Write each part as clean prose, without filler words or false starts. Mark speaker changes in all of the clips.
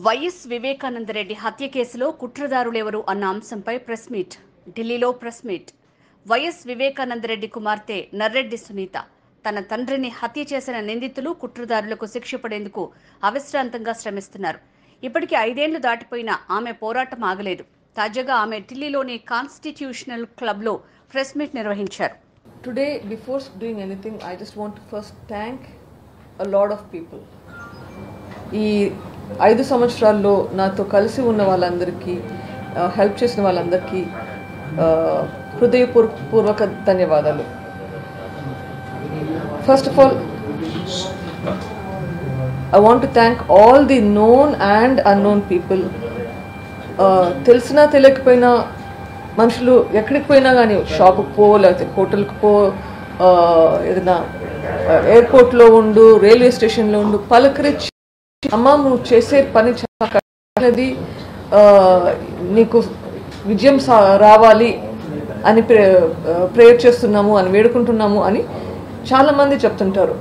Speaker 1: YS Vivekananda Reddy హత్య కేసులో కుట్రదారులెవరు అన్న అంశంపై ప్రెస్ మీట్. ఢిల్లీలో ప్రెస్ మీట్. వైఎస్ వివేకానందరెడ్డి కుమార్తె నర్రెడ్డి సునీత తన తండ్రిని హత్య చేసిన నిందితులు కుట్రదారులకు శిక్ష పడేందుకు అవిశ్రాంతంగా శ్రమిస్తున్నారు. ఇప్పటికి 5 ఏళ్లు దాటిపోయినా ఆమె పోరాటం ఆగలేదు. తాజాగా ఆమె ఢిల్లీలోని కాన్స్టిట్యూషనల్ క్లబ్లో ప్రెస్ మీట్ నిర్వహించారు.
Speaker 2: Today, before doing anything, I just want to first thank a lot of people. ఈ 5 సంవత్సరాల్లో నాతో కలిసి ఉన్న వాళ్ళందరికీ, హెల్ప్ చేసిన వాళ్ళందరికీ హృదయపూర్వక ధన్యవాదాలు. First of all, I want to thank all the known and unknown people. తెలిసినా తెలియకపోయినా మనుషులు ఎక్కడికి పోయినా కానీ, షాపుకి పో, లేకపోతే హోటల్కి పో, ఏదైనా ఎయిర్పోర్ట్లో ఉండు, రైల్వే స్టేషన్లో ఉండు, పలకరించి అమ్మ నువ్వు చేసే పని చాలా కష్టమైనది, నీకు విజయం రావాలి అని ప్రేయర్ చేస్తున్నాము అని వేడుకుంటున్నాము అని చాలామంది చెప్తుంటారు.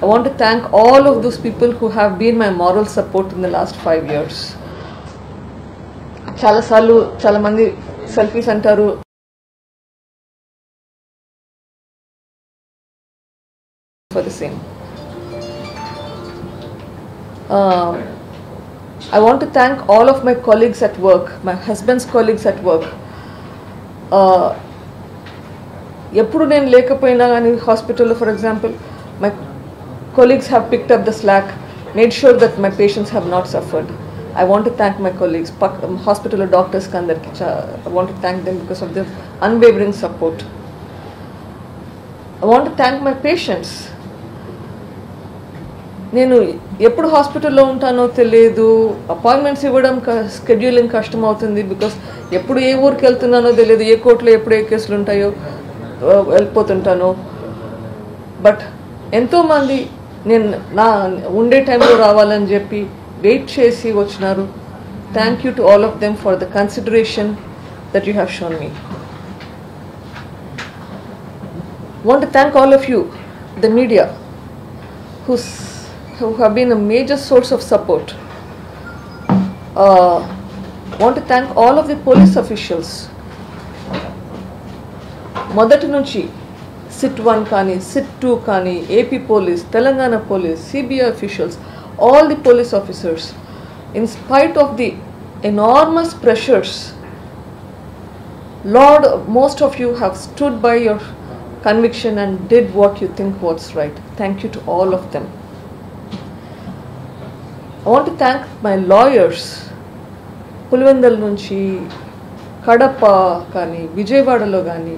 Speaker 2: I want to thank all of those people who have been my moral support in the last 5 years. చాలాసార్లు చాలామంది సెల్ఫీస్ అంటారు, for the same. I want to thank all of my colleagues at work, my husband's colleagues at work. ఎప్పుడు నేను లేకపోయినా కానీ హాస్పిటల్లో, for example, my colleagues have picked up the slack, made sure that my patients have not suffered. I want to thank my colleagues, hospital doctors kandarki. I want to thank them because of their unwavering support. I want to thank my patients. నేను ఎప్పుడు హాస్పిటల్లో ఉంటానో తెలియదు, appointments ఇవ్వడం scheduling కష్టం అవుతుంది, because ఎప్పుడు ఏ ఊరికి వెళ్తున్నానో తెలియదు, ఏ కోర్టులో ఎప్పుడు ఏ కేసులు ఉంటాయో వెళ్ళిపోతుంటాను. బట్ ఎంతోమంది నేను నా ఉండే టైంలో రావాలని చెప్పి వెయిట్ చేసి వచ్చినారు. Thank you to all of them for the consideration that you have shown me. Want to thank all of you, the media, who have been a major source of support. Want to thank all of the police officials. మొదటి నుంచి SIT 1 కానీ, SIT 2 కానీ, AP police, Telangana police, CBI officials, all the police officers, in spite of the enormous pressures, Lord, most of you have stood by your conviction and did what you think was right. Thank you to all of them. I want to thank my lawyers. Pulivendula నుంచి కడప కానీ, విజయవాడలో కానీ,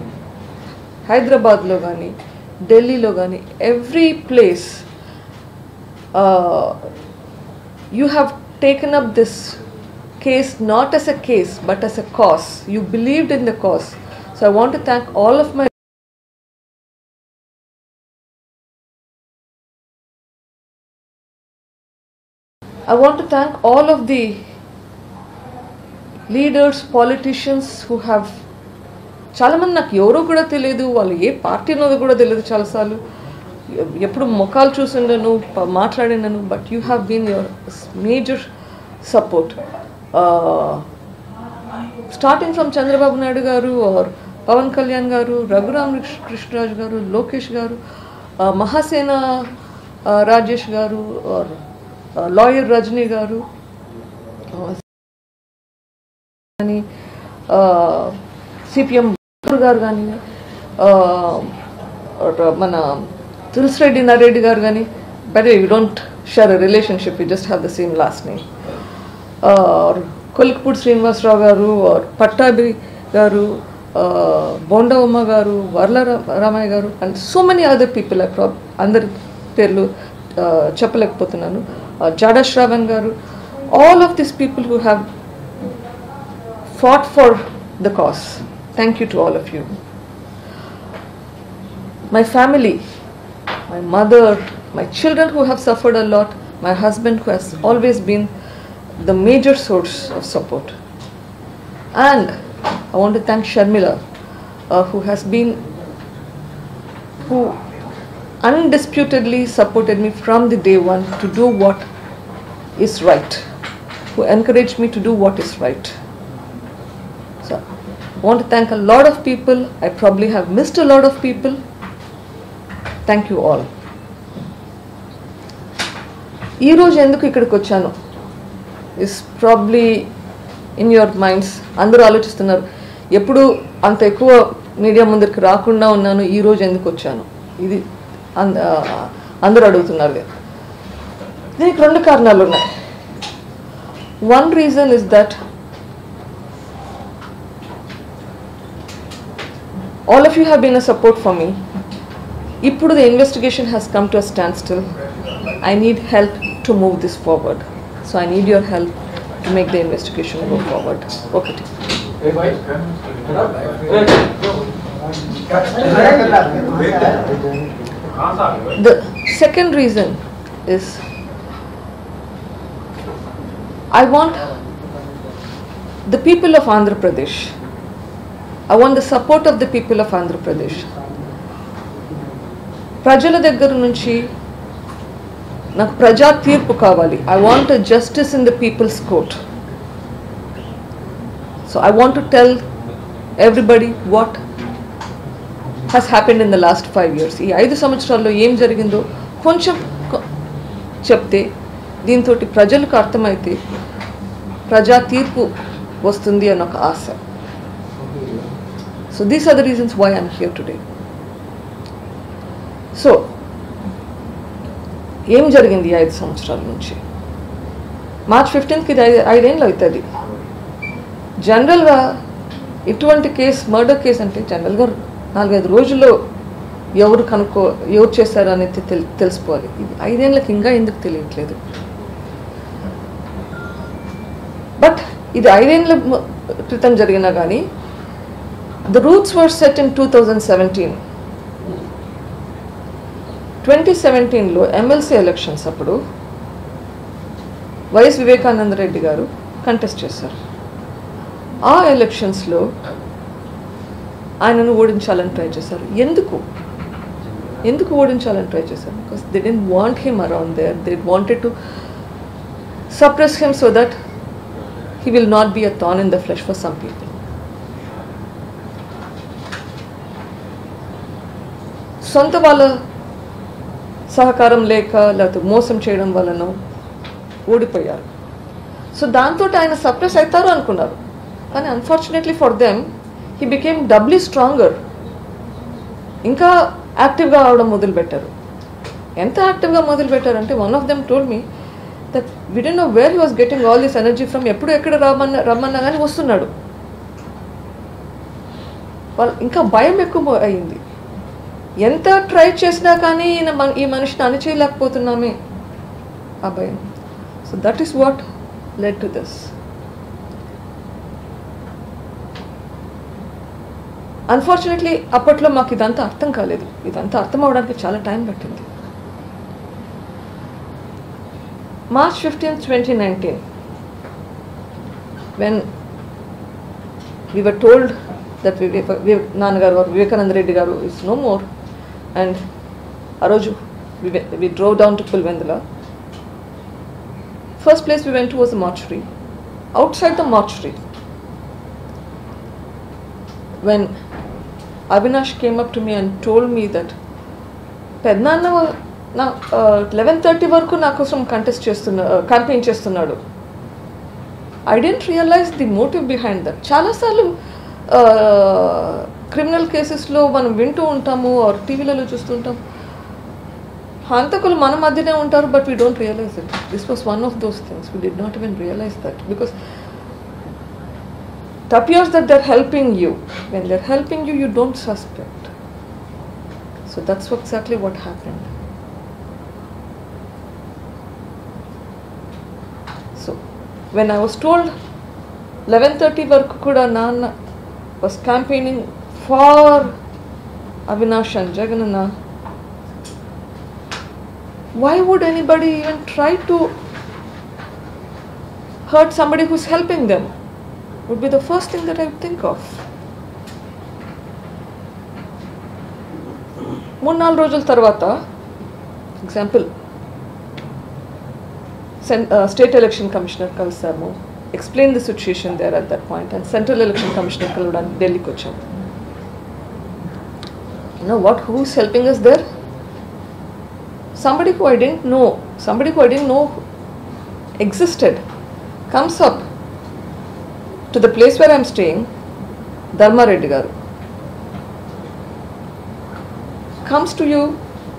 Speaker 2: హైదరాబాద్లో కానీ, ఢిల్లీలో కానీ, every place you have taken up this case not as a case but as a cause. You believed in the cause. So I want to thank all of my all of the leaders, politicians who have, చాలా మంది నాకు ఎవరో కూడా తెలియదు, వాళ్ళు ఏ party ఉన్నదో కూడా తెలియదు, చాలాసార్లు ఎప్పుడు ముఖాలు చూసిండను, మాట్లాడినాను, but you have been your major support. Starting from Chandrababu Naidu గారు, ఆర్ పవన్ కళ్యాణ్ గారు, రఘురామ్ కృష్ణరాజు గారు, లోకేష్ గారు, మహాసేన రాజేష్ గారు, ఆర్ లాయర్ రజనీ గారు, కానీ సిపిఎం గారు కానీ, మన తులసిరెడ్డి నర్రెడ్డి గారు కానీ, but you don't share a relationship, you just have the same last name, Kolikapudi Srinivasarao గారు, పట్టాభి గారు, బోండవమ్మ గారు, వర్ల రామయ్య గారు, and so many other people. అందరి పేర్లు చెప్పలేకపోతున్నాను. జాడా శ్రావణ్ గారు, all of these people who have fought for the cause. Thank you to all of you. My family, my mother, my children who have suffered a lot, my husband who has always been the major source of support. And I want to thank Sharmila, who undisputedly supported me from the day one to do what is right. who encouraged me to do what is right. So I want to thank a lot of people. I probably have missed a lot of people. Thank you all. ఈ రోజు ఎందుకు ఇక్కడికి వచ్చాను is probably in your minds. అందరూ ఆలోచిస్తున్నారు ఎప్పుడు అంత ఎక్కువ మీడియా ముందరికి రాకుండా ఉన్నాను, ఈ రోజు ఎందుకు వచ్చాను, ఇది అందరూ అడుగుతున్నారు. దీనికి 2 కారణాలు ఉన్నాయి. One reason is that all of you have been a support for me. Ippudu the investigation has come to a standstill. I need help to move this forward. So I need your help to make the investigation go forward. Okay. The second reason is I want the people of Andhra Pradesh. I want the support of the people of Andhra Pradesh. ప్రజల దగ్గర నుంచి నాకు ప్రజా తీర్పు కావాలి. I want a justice in the people's court. So I want to tell everybody what has happened in the last 5 years. ఈ 5 సంవత్సరాల్లో ఏం జరిగిందో కొంచెం చెప్తే దీంతో ప్రజలకు అర్థమైతే ప్రజా తీర్పు వస్తుంది అని ఒక ఆశ. So these are the reasons why I'm here today. So ఏం జరిగింది 5 సంవత్సరాల నుంచి? March 15th 5 ఏళ్ళు అవుతుంది. జనరల్గా ఇటువంటి కేసు, మర్డర్ కేసు అంటే జనరల్గా 4-5 రోజుల్లో ఎవరు చేశారు అనేది తెలిసిపోవాలి. ఇది 5 ఏళ్ళకి ఇంకా ఎందుకు తెలియట్లేదు? బట్ ఇది 5 ఏళ్ళ క్రితం జరిగినా కానీ the roots were set in 2017. 2017లో ఎమ్మెల్సీ ఎలక్షన్స్ అప్పుడు వైఎస్ వివేకానంద రెడ్డి గారు కంటెస్ట్ చేశారు. ఆ ఎలక్షన్స్లో ఆయనను ఓడించాలని ట్రై చేశారు. ఎందుకు ఓడించాలని ట్రై చేశారు? Because they didn't want him around there. They wanted to suppress him so that he will not be a thorn in the flesh for some people. సొంత వాళ్ళ సహకారం లేక లేకపోతే మోసం చేయడం వలన ఓడిపోయారు. సో దాంతో ఆయన సప్రెస్ అవుతారు అనుకున్నారు. కానీ unfortunately for them he became doubly stronger. ఇంకా యాక్టివ్గా అవడం మొదలుపెట్టారు. ఎంత యాక్టివ్గా మొదలుపెట్టారంటే one of them told me that we didn't know where he was getting all this energy from. ఎప్పుడు ఎక్కడ రమ్మన్నా కానీ వస్తున్నాడు. వాళ్ళు ఇంకా భయం ఎక్కువ అయింది. ఎంత ట్రై చేసినా కానీ ఈ మనిషిని అణిచేయలేకపోతున్నామే, ఆ భయం. So that is what led to this. Unfortunately అప్పట్లో మాకు ఇదంతా అర్థం కాలేదు. ఇదంతా అర్థం అవడానికి చాలా టైం పట్టింది. March 15th, 2019, when we were told that Nanagaru or Vivekananda Reddy Garu is no more, and Aroju, we drove down to Pulvendula. First place we went to was the mortuary. Outside the mortuary, when Avinash came up to me and told me that Pednanna నా 11:30 వరకు నా కోసం campaign చేస్తున్నాడు. I didn't realize the motive behind that. చాలాసార్లు criminal కేసెస్లో మనం వింటూ ఉంటాము ఆర్ టీవీలలో చూస్తుంటాం, హంతకులు మన మధ్యనే ఉంటారు, but we don't realize it. This was one of those things. We did not even realize that because it appears that they're helping you. When they're helping you, you don't suspect. So that's exactly what happened. So when I was told 11:30 varaku kuda Nana was campaigning for Avinash and Jagananna, why would anybody even try to hurt somebody who's helping them? Would be the first thing that I would think of. 3-4 రోజుల తర్వాత, example State Election Commissioner కలిసాము, explained the situation there at that point, and Central Election Commissioner కలవడానికి ఢిల్లీకి వచ్చాము. You know what? Who's helping us there? Somebody who I didn't know existed comes up to the place where I'm staying, Dharma Reddy garu comes to you,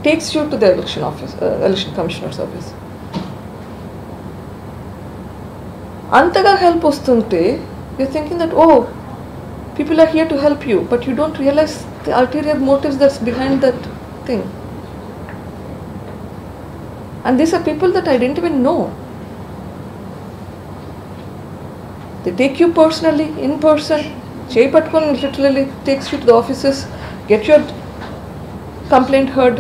Speaker 2: takes you to the election commissioner's office. Antaga help ostunte, you're thinking that, oh, people are here to help you, but you don't realize the ulterior motives that's behind that thing. And these are people that I didn't even know. They take you personally, in person, cheyi pattukoni literally takes you to the offices, get your complaint heard,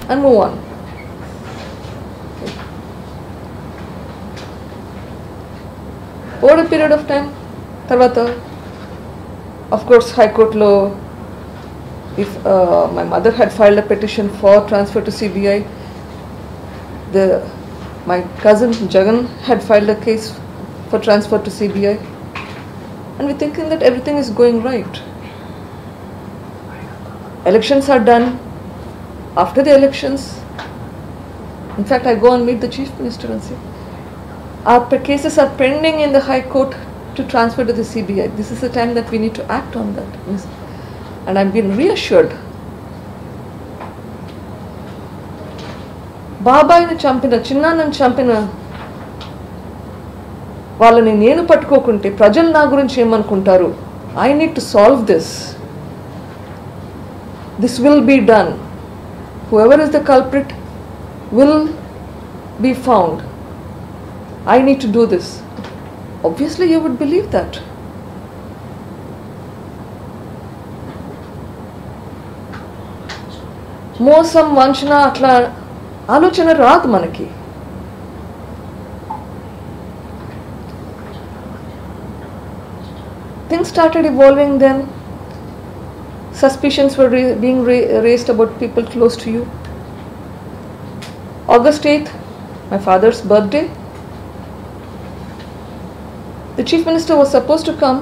Speaker 2: and move on. Okay. Over a period of time, tarvata, of course, High Court lo, if my mother had filed a petition for transfer to CBI, my cousin Jagan had filed a case for transfer to CBI, and we're thinking that everything is going right. Elections are done. After the elections, in fact, I go and meet the Chief Minister and say, our cases are pending in the High Court to transfer to the CBI. This is the time that we need to act on that. And I've been reassured. బాబాయిని చంపిన, చిన్నాన్నని చంపిన వాళ్ళని నేను పట్టుకోకుంటే ప్రజలు నా గురించి ఏమనుకుంటారు? I need to solve this. This will be done. Whoever is the culprit will be found. I need to do this. Obviously, you would believe that. మోసం, వంచన అట్లా ఆలోచన రాదు మనకి. Things started evolving then. Suspicions were being raised about people close to you. August 8th, my father's birthday. The Chief Minister was supposed to come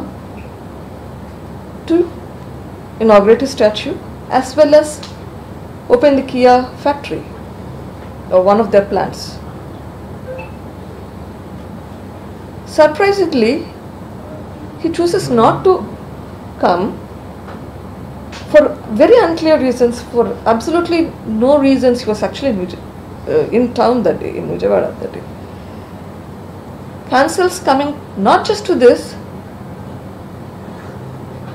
Speaker 2: to inaugurate his statue as well as open the Kia factory or one of their plants. Surprisingly, he chooses not to come for very unclear reasons, for absolutely no reasons. He was actually in town that day, in Vijayawada that day. Cancels coming not just to this,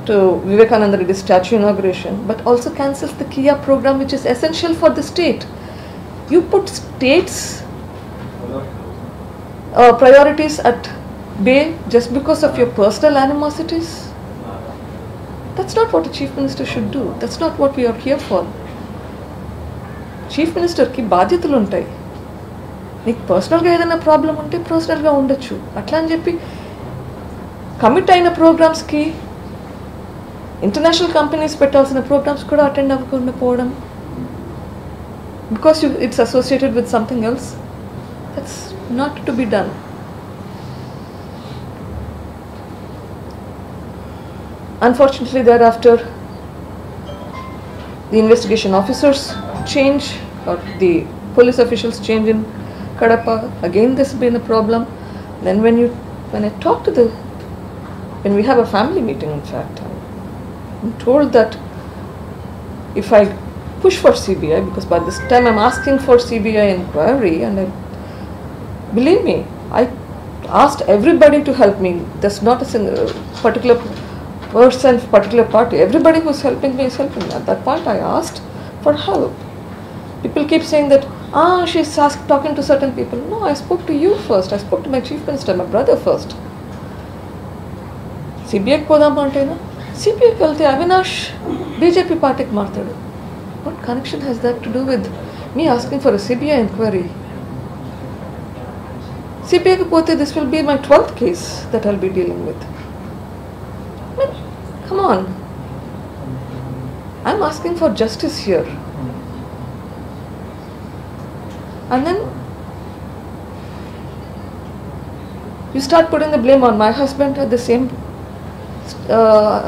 Speaker 2: to Vivekananda Reddy's statue inauguration, but also cancels the Kia program, which is essential for the state. You put states' priorities at bay just because of your personal animosities. That's not what a chief minister should do. That's not what we are here for. Chief minister ki బాధ్యతలు ఉంటాయి. నీకు పర్సనల్గా ఏదైనా problem ఉంటే పర్సనల్గా ఉండొచ్చు. అట్లా అని చెప్పి కమిట్ అయిన ప్రోగ్రామ్స్కి ఇంటర్నేషనల్ కంపెనీస్ పెట్టాల్సిన ప్రోగ్రామ్స్ కూడా అటెండ్ అవ్వకుండా పోవడం because it's associated with something else, that's not to be done. Unfortunately, thereafter, the investigation officers change, or the police officials change in Kadapa. Again, there's been a problem. Then when I talk to when we have a family meeting, in fact, I'm told that if I push for CBI, because by this time I'm asking for CBI inquiry, and believe me, I asked everybody to help me. There's not a single particular person, particular party. Everybody who's helping me is helping me. At that point, I asked for help. People keep saying that, she's talking to certain people. No, I spoke to you first. I spoke to my chief minister, my brother first. CBI కి పోదాం అంటేనా? CBI కి వెళ్తే Avinash BJP పార్టీకి మారుతాడు. What connection has that to do with me asking for a CBI inquiry? CBI ki pote, this will be my 12th case that I'll be dealing with. I mean, come on. I'm asking for justice here. And then You start putting the blame on my husband at the same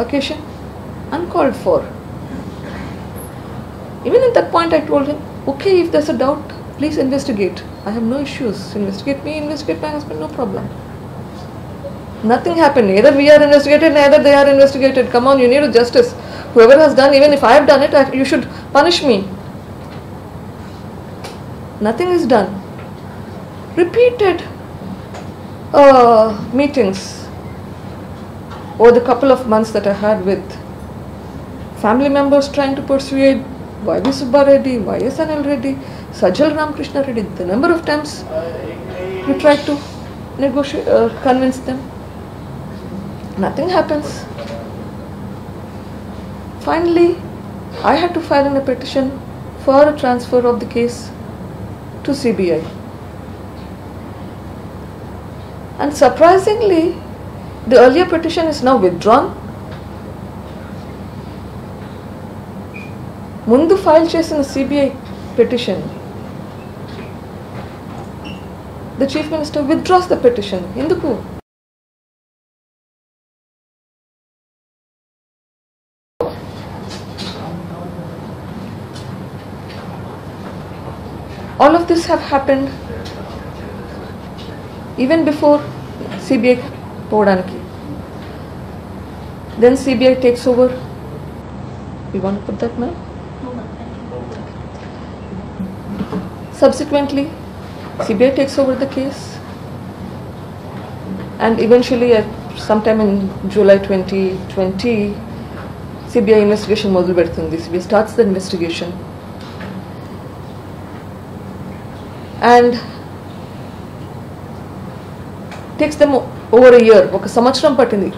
Speaker 2: occasion. Uncalled for. Even at that point I told him, okay, if there's a doubt, please investigate. I have no issues. Investigate me, investigate my husband, no problem. Nothing happened. Neither we are investigated, neither they are investigated. Come on, you need justice. Whoever has done, even if I have done it, you should punish me. Nothing is done. Repeated meetings over the couple of months that I had with family members trying to persuade Y.V. Subba Reddy, Y.S.N.L. Reddy, Sajjal Ramakrishna Reddy. The number of times we tried to negotiate, convince them. Nothing happens. Finally, I had to file in a petition for a transfer of the case to CBI. And surprisingly, the earlier petition is now withdrawn. ముందు file చేసిన CBI petition, the Chief Minister withdraws the petition. ఎందుకు? All of this have happened even before CBI పోవడానికి. Then CBI takes over. You want to put that, ma'am? Subsequently, CBI takes over the case, and eventually, sometime in July 2020, CBI investigation మొదలు పెడుతుంది. CBI starts the investigation, and takes them over a year. ఒక సంవత్సరం పట్టింది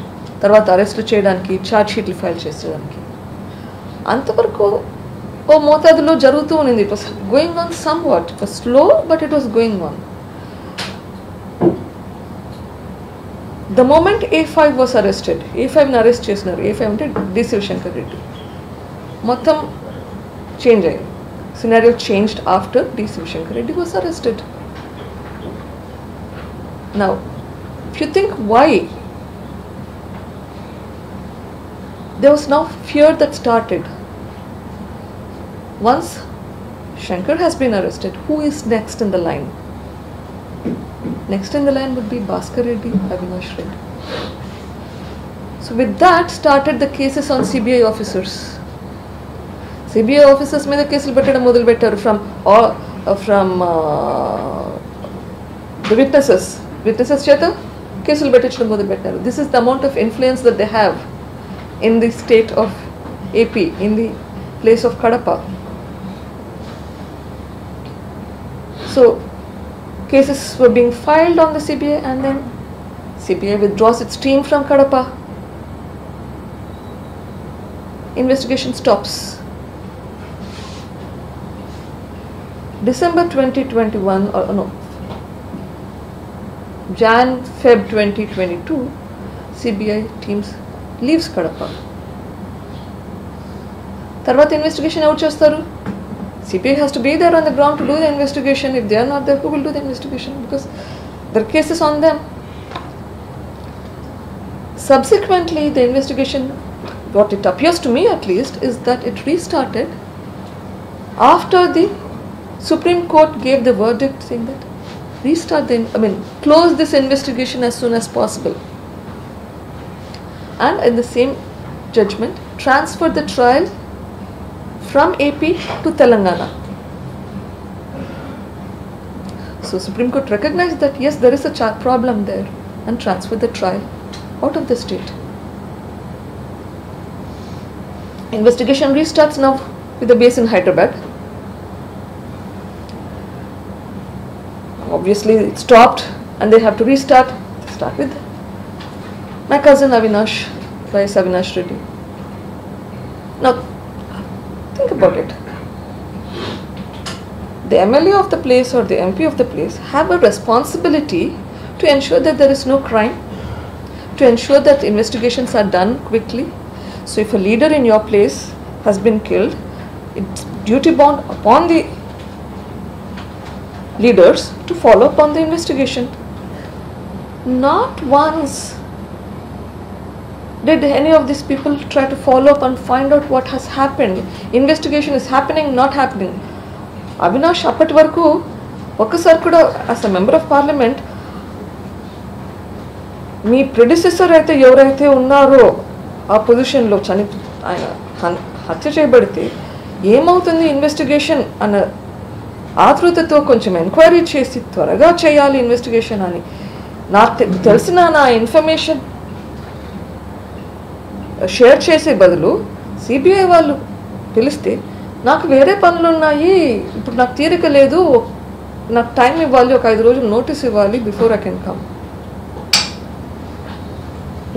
Speaker 2: తర్వాత arrest చేయడానికి, charge షీట్లు file చేసేదానికి. అంతవరకు ఓ మోతాదులో జరుగుతూ ఉన్నింది. It was going on somewhat. It was slow, but it was going on. The moment A5 was arrested, A5ని అరెస్ట్ చేసినారు. A5 అంటే డి శివశంకర్ రెడ్డి. మొత్తం చేంజ్ అయ్యింది. Scenario changed after D Sivasankar Reddy was arrested. Now if you think why, there was now fear that started. Once Shankar has been arrested, who is next in the line? Next in the line would be Bhaskar Reddy, Avinash Reddy. So with that started the cases on CBI officers. CBI officers మీద కేసులు పెట్టడం మొదలు పెట్టారు from the witnesses చేత కేసులు పెట్టించడం మొదలు పెట్టారు. This is the amount of influence that they have in the state of AP, in the place of Kadapa. So cases were being filed on the CBI, and then CBI withdraws its team from Kadapa. Investigation stops. December 2021, or no, Jan-Feb 2022, CBI teams leaves Kadapa. తర్వాత investigation ఎవరు చేస్తారు? CBI has to be there on the ground to do the investigation. If they are not there, who will do the investigation? Because there are cases on them. Subsequently, the investigation, what it appears to me at least, is that it restarted after the Supreme Court gave the verdict saying that close this investigation as soon as possible. And in the same judgment, transfer the trial from AP to Telangana. So Supreme Court recognized that yes, there is a problem there, and transferred the trial out of the state. Investigation restarts now with the base in Hyderabad. Obviously it stopped and they have to restart. Start with my cousin Avinash, Y.S. Avinash Reddy. Now think about it. The MLA of the place or the MP of the place have a responsibility to ensure that there is no crime, to ensure that investigations are done quickly. So if a leader in your place has been killed, it's duty bound upon the leaders to follow up on the investigation. Not once did any of these people try to follow up and find out what has happened. Investigation is happening, not happening. Avinash అప్పటి వరకు ఒక్కసారి కూడా as a member of parliament me predecessor అయితే ఎవరైతే ఉన్నారో ఆ పొజిషన్లో ఆయన హత్య చేయబడితే ఏమవుతుంది ఇన్వెస్టిగేషన్ అన్న ఆతృతతో కొంచెం ఎంక్వైరీ చేసి త్వరగా చేయాలి ఇన్వెస్టిగేషన్ అని నాకు తెలిసిన నా ఇన్ఫర్మేషన్ షేర్ చేసే బదులు సిబిఐ వాళ్ళు పిలిస్తే నాకు వేరే పనులు ఉన్నాయి, ఇప్పుడు నాకు తీరిక లేదు, నాకు టైం ఇవ్వాలి, ఒక 5 రోజులు నోటీస్ ఇవ్వాలి before I can come.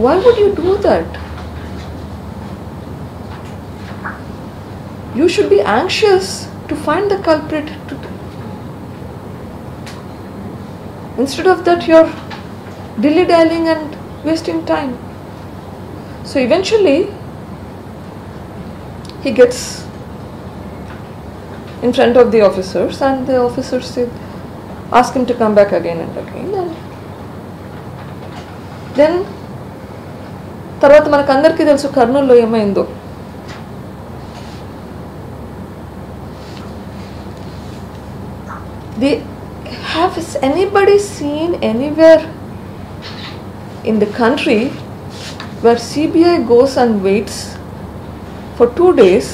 Speaker 2: Why would you do that? You should be anxious to find the culprit. Instead of that, you're dilly-dallying and wasting time. So eventually, he gets in front of the officers, and the officers said, ask him to come back again and again. And then, తర్వాత మనకు అందరికీ తెలుసు కర్నూలులో ఏమైందో. Has anybody seen anywhere in the country where CBI goes and waits for 2 days,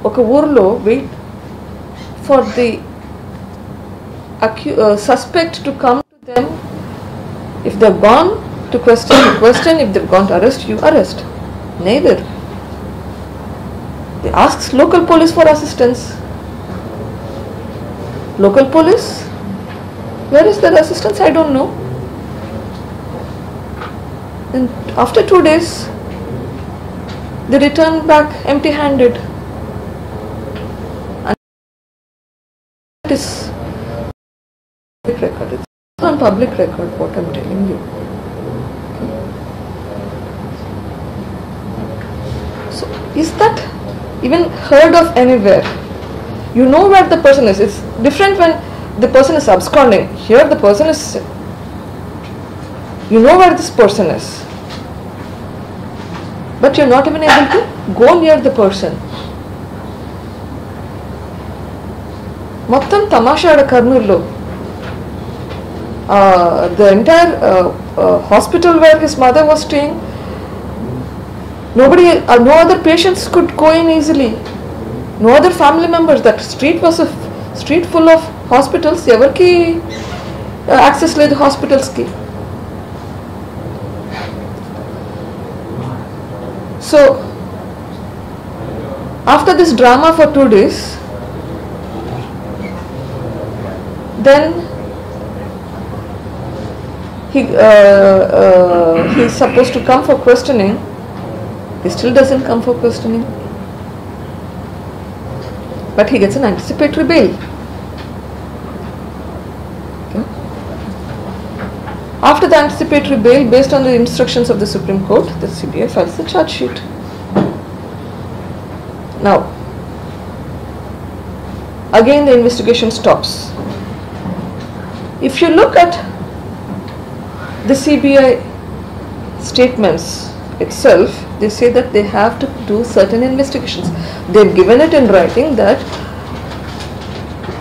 Speaker 2: ఒక ఊర్లో wait for the suspect to come to them? If they're gone to question, you question. If they've gone to arrest, you arrest. Neither. They ask local police for assistance. Local police? Where is their assistance? I don't know. And after 2 days, they return back empty-handed. And it is public record. It's on public record what I'm telling you. So, is that even heard of anywhere? You know where the person is. It's different when the person is absconding. Here the person is, you know where this person is, but you're not even able to go near the person. మొత్తం తమాషాడ కర్నూలులో. The entire hospital where his mother was staying, nobody, no other patients could go in easily. No other family members. That street was a street full of hospitals. Evarki access లేదు hospitals ki. So after this drama for 2 days, then he's supposed to come for questioning. He still doesn't come for questioning, but he gets an anticipatory bail. Okay. After the anticipatory bail, based on the instructions of the Supreme Court, the CBI files the charge sheet. Now, again the investigation stops. If you look at the CBI statements itself, they say that they have to do certain investigations. They've given it in writing that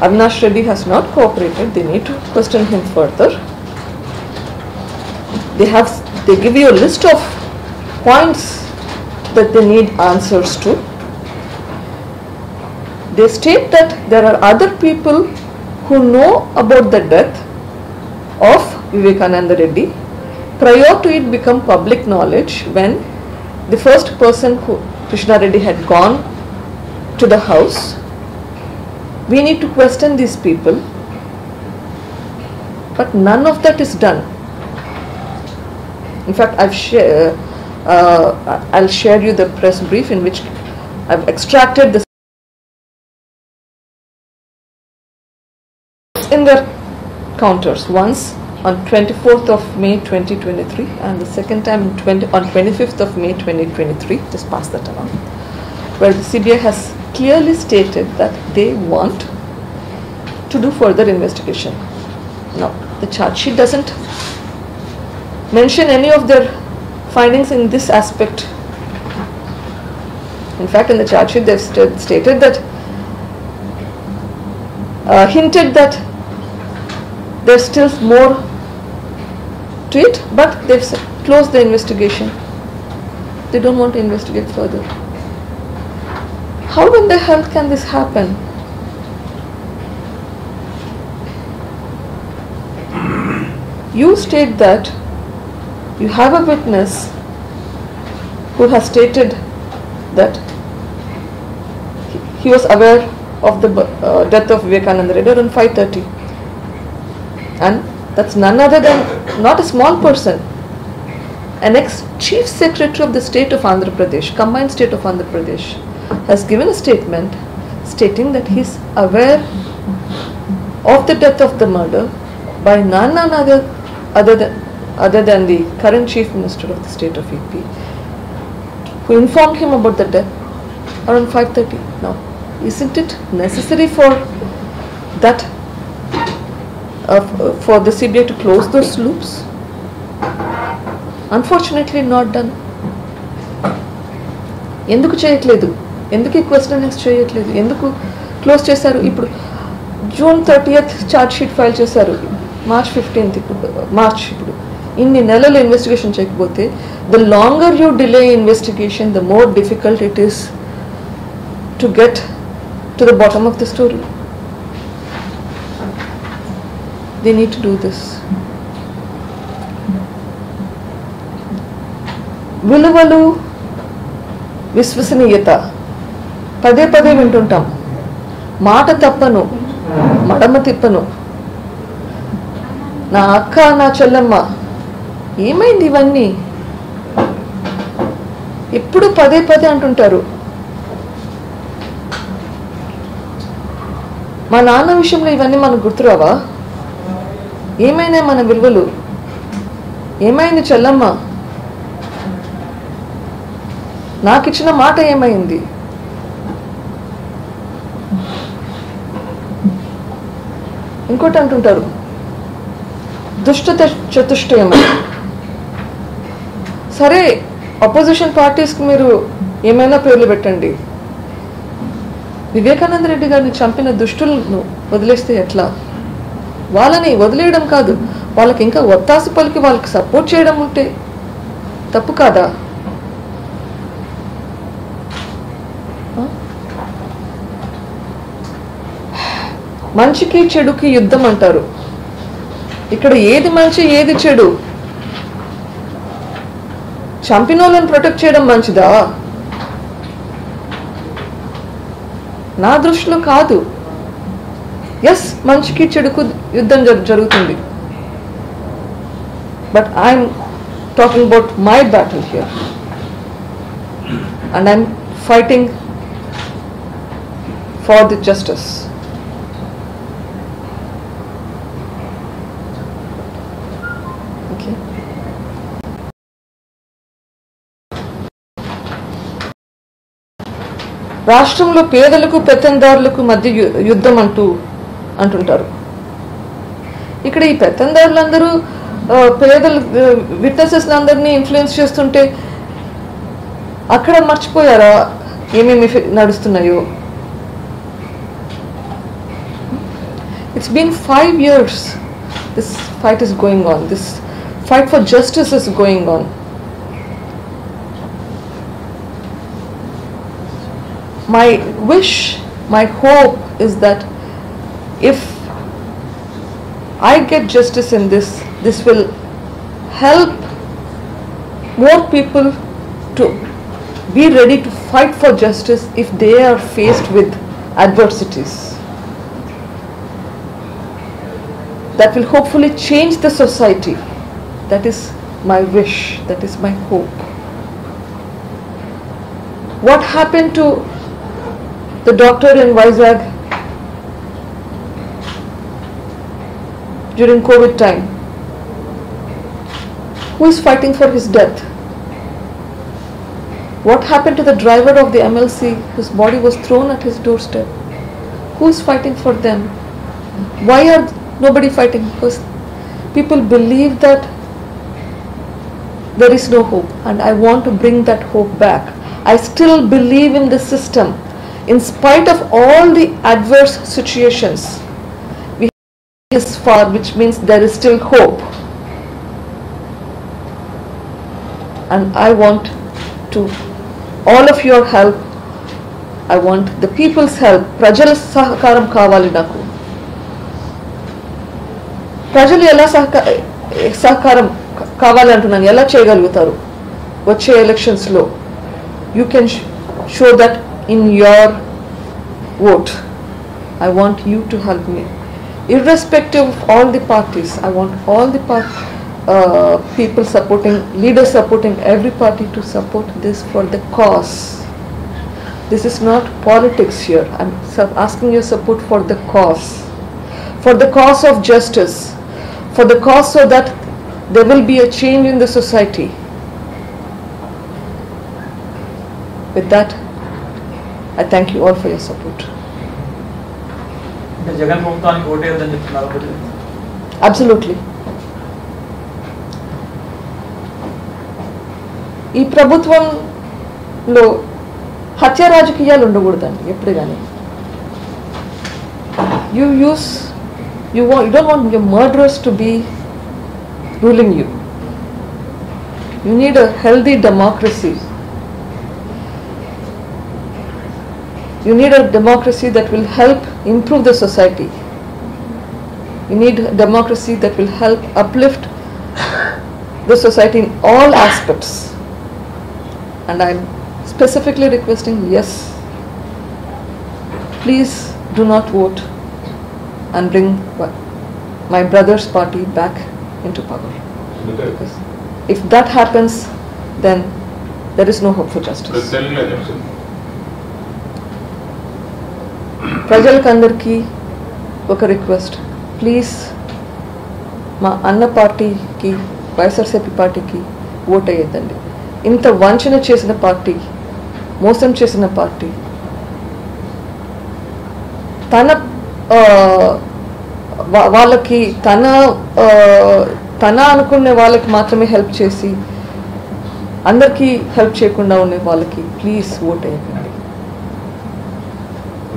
Speaker 2: Avinash Reddy has not cooperated. They need to question him further. They give you a list of points that they need answers to. They state that there are other people who know about the death of Vivekananda Reddy prior to it become public knowledge, when the first person who Krishna Reddy had gone to the house. We need to question these people, but none of that is done. In fact, I'll share you the press brief in which I've extracted this in their counters. Once on 24th of May 2023 and the second time on 25th of May 2023, just pass that along, where the CBI has clearly stated that they want to do further investigation. Now, the charge sheet doesn't mention any of their findings in this aspect. In fact, in the charge sheet, they've stated that, hinted that there's still more to it, but they've closed the investigation. They don't want to investigate further. How in the hell can this happen? You state that you have a witness who has stated that he was aware of the death of Vivekananda Reddy around 5:30, and that's none other than not a small person, an ex-chief secretary of the state of Andhra Pradesh, combined state of Andhra Pradesh, has given a statement stating that he is aware of the death of the murder by none other than the current chief minister of the state of EP, who informed him about the death around 5:30. Now, isn't it necessary for that for the CBI to close those loops? Unfortunately, not done. ఎందుకు చేయట్లేదు? ఎందుకు ఈ question చేయట్లేదు? ఎందుకు close చేశారు? ఇప్పుడు June 30th charge sheet file చేశారు, March 15th ఇప్పుడు ఇన్ని నెలలు ఇన్వెస్టిగేషన్ చేయకపోతే, the longer you delay investigation, the more difficult it is to get to the bottom of the story. They need to do this. విలువలు, విశ్వసనీయత పదే పదే వింటుంటాం. మాట తప్పను, మడమ తిప్పను, నా అక్క నా చెల్లెమ్మ. ఏమైంది ఇవన్నీ? ఎప్పుడు పదే పదే అంటుంటారు. మా నాన్న విషయంలో ఇవన్నీ మనకు గుర్తురావా? ఏమైనా మన విలువలు? ఏమైంది చెల్లమ్మ? నాకు ఇచ్చిన మాట ఏమైంది? ఇంకోటి అంటుంటారు, దుష్ట చతుష్టయం. సరే, అపోజిషన్ పార్టీస్కి మీరు ఏమైనా పేర్లు పెట్టండి, వివేకానంద రెడ్డి గారిని చంపిన దుష్టులను వదిలేస్తే ఎట్లా? వాళ్ళని వదిలేయడం కాదు, వాళ్ళకి ఇంకా ఒత్తాసు పలికి వాళ్ళకి సపోర్ట్ చేయడం ఉంటే తప్పు కాదా? మంచికి చెడుకి యుద్ధం అంటారు. ఇక్కడ ఏది మంచి ఏది చెడు? చంపిన వాళ్ళని ప్రొటెక్ట్ చేయడం మంచిదా? నా దృష్టిలో కాదు. ఎస్, మంచికి చెడుకు యుద్ధం జరుగుతుంది, but I'm talking about my battle here and I'm fighting for the justice. రాష్ట్రంలో పేదలకు పెత్తందారులకు మధ్య యుద్ధం అంటుంటారు. ఇక్కడ ఈ పెత్తందారులందరూ పేదలు విట్నెసెస్ అందరినీ ఇన్ఫ్లుయెన్స్ చేస్తుంటే అక్కడ మర్చిపోయారా ఏమేమి నడుస్తున్నాయో? It's been 5 years this fight is going on. This fight for justice is going on. My wish, my hope is that if I get justice in this, this will help more people to be ready to fight for justice if they are faced with adversities. That will hopefully change the society. That is my wish, that is my hope. What happened to the doctor in Vizag during COVID time, who is fighting for his death? What happened to the driver of the MLC whose body was thrown at his doorstep? Who is fighting for them? Why are nobody fighting? Because people believe that there is no hope, and I want to bring that hope back. I still believe in the system. In spite of all the adverse situations, we have this far, which means there is still hope. And I want to all of your help. I want the people's help. Prajala sahakaram kavali naku. Prajalu ela sahakaram kavali antunnanu, ela cheyagalugutaru vache elections lo. You can show that in your vote. I want you to help me, irrespective of all the parties. I want all the people supporting, leaders supporting, every party to support this for the cause. This is not politics here. I'm asking your support for the cause of justice, for the cause so that there will be a change in the society. With that, I thank you all for your support. Absolutely. ఈ ప్రభుత్వంలో హత్య రాజకీయాలు ఉండకూడదండి ఎప్పుడు కానీ. You don't want your murderers to be ruling you. You need a healthy democracy. You need a democracy that will help improve the society. You need a democracy that will help uplift the society in all aspects. And I'm specifically requesting, yes, please do not vote and bring my brother's party back into power. Because if that happens, then there is no hope for justice. ప్రజలకందరికీ ఒక request, please మా అన్న పార్టీకి, వైఎస్ఆర్సీపీ పార్టీకి vote అయ్యేద్దండి. ఇంత వంచన చేసిన party, మోసం చేసిన పార్టీ, వాళ్ళకి తన అనుకునే వాళ్ళకి మాత్రమే హెల్ప్ చేసి అందరికీ హెల్ప్ చేయకుండా ఉండే వాళ్ళకి ప్లీజ్ ఓట్ అయ్యండి.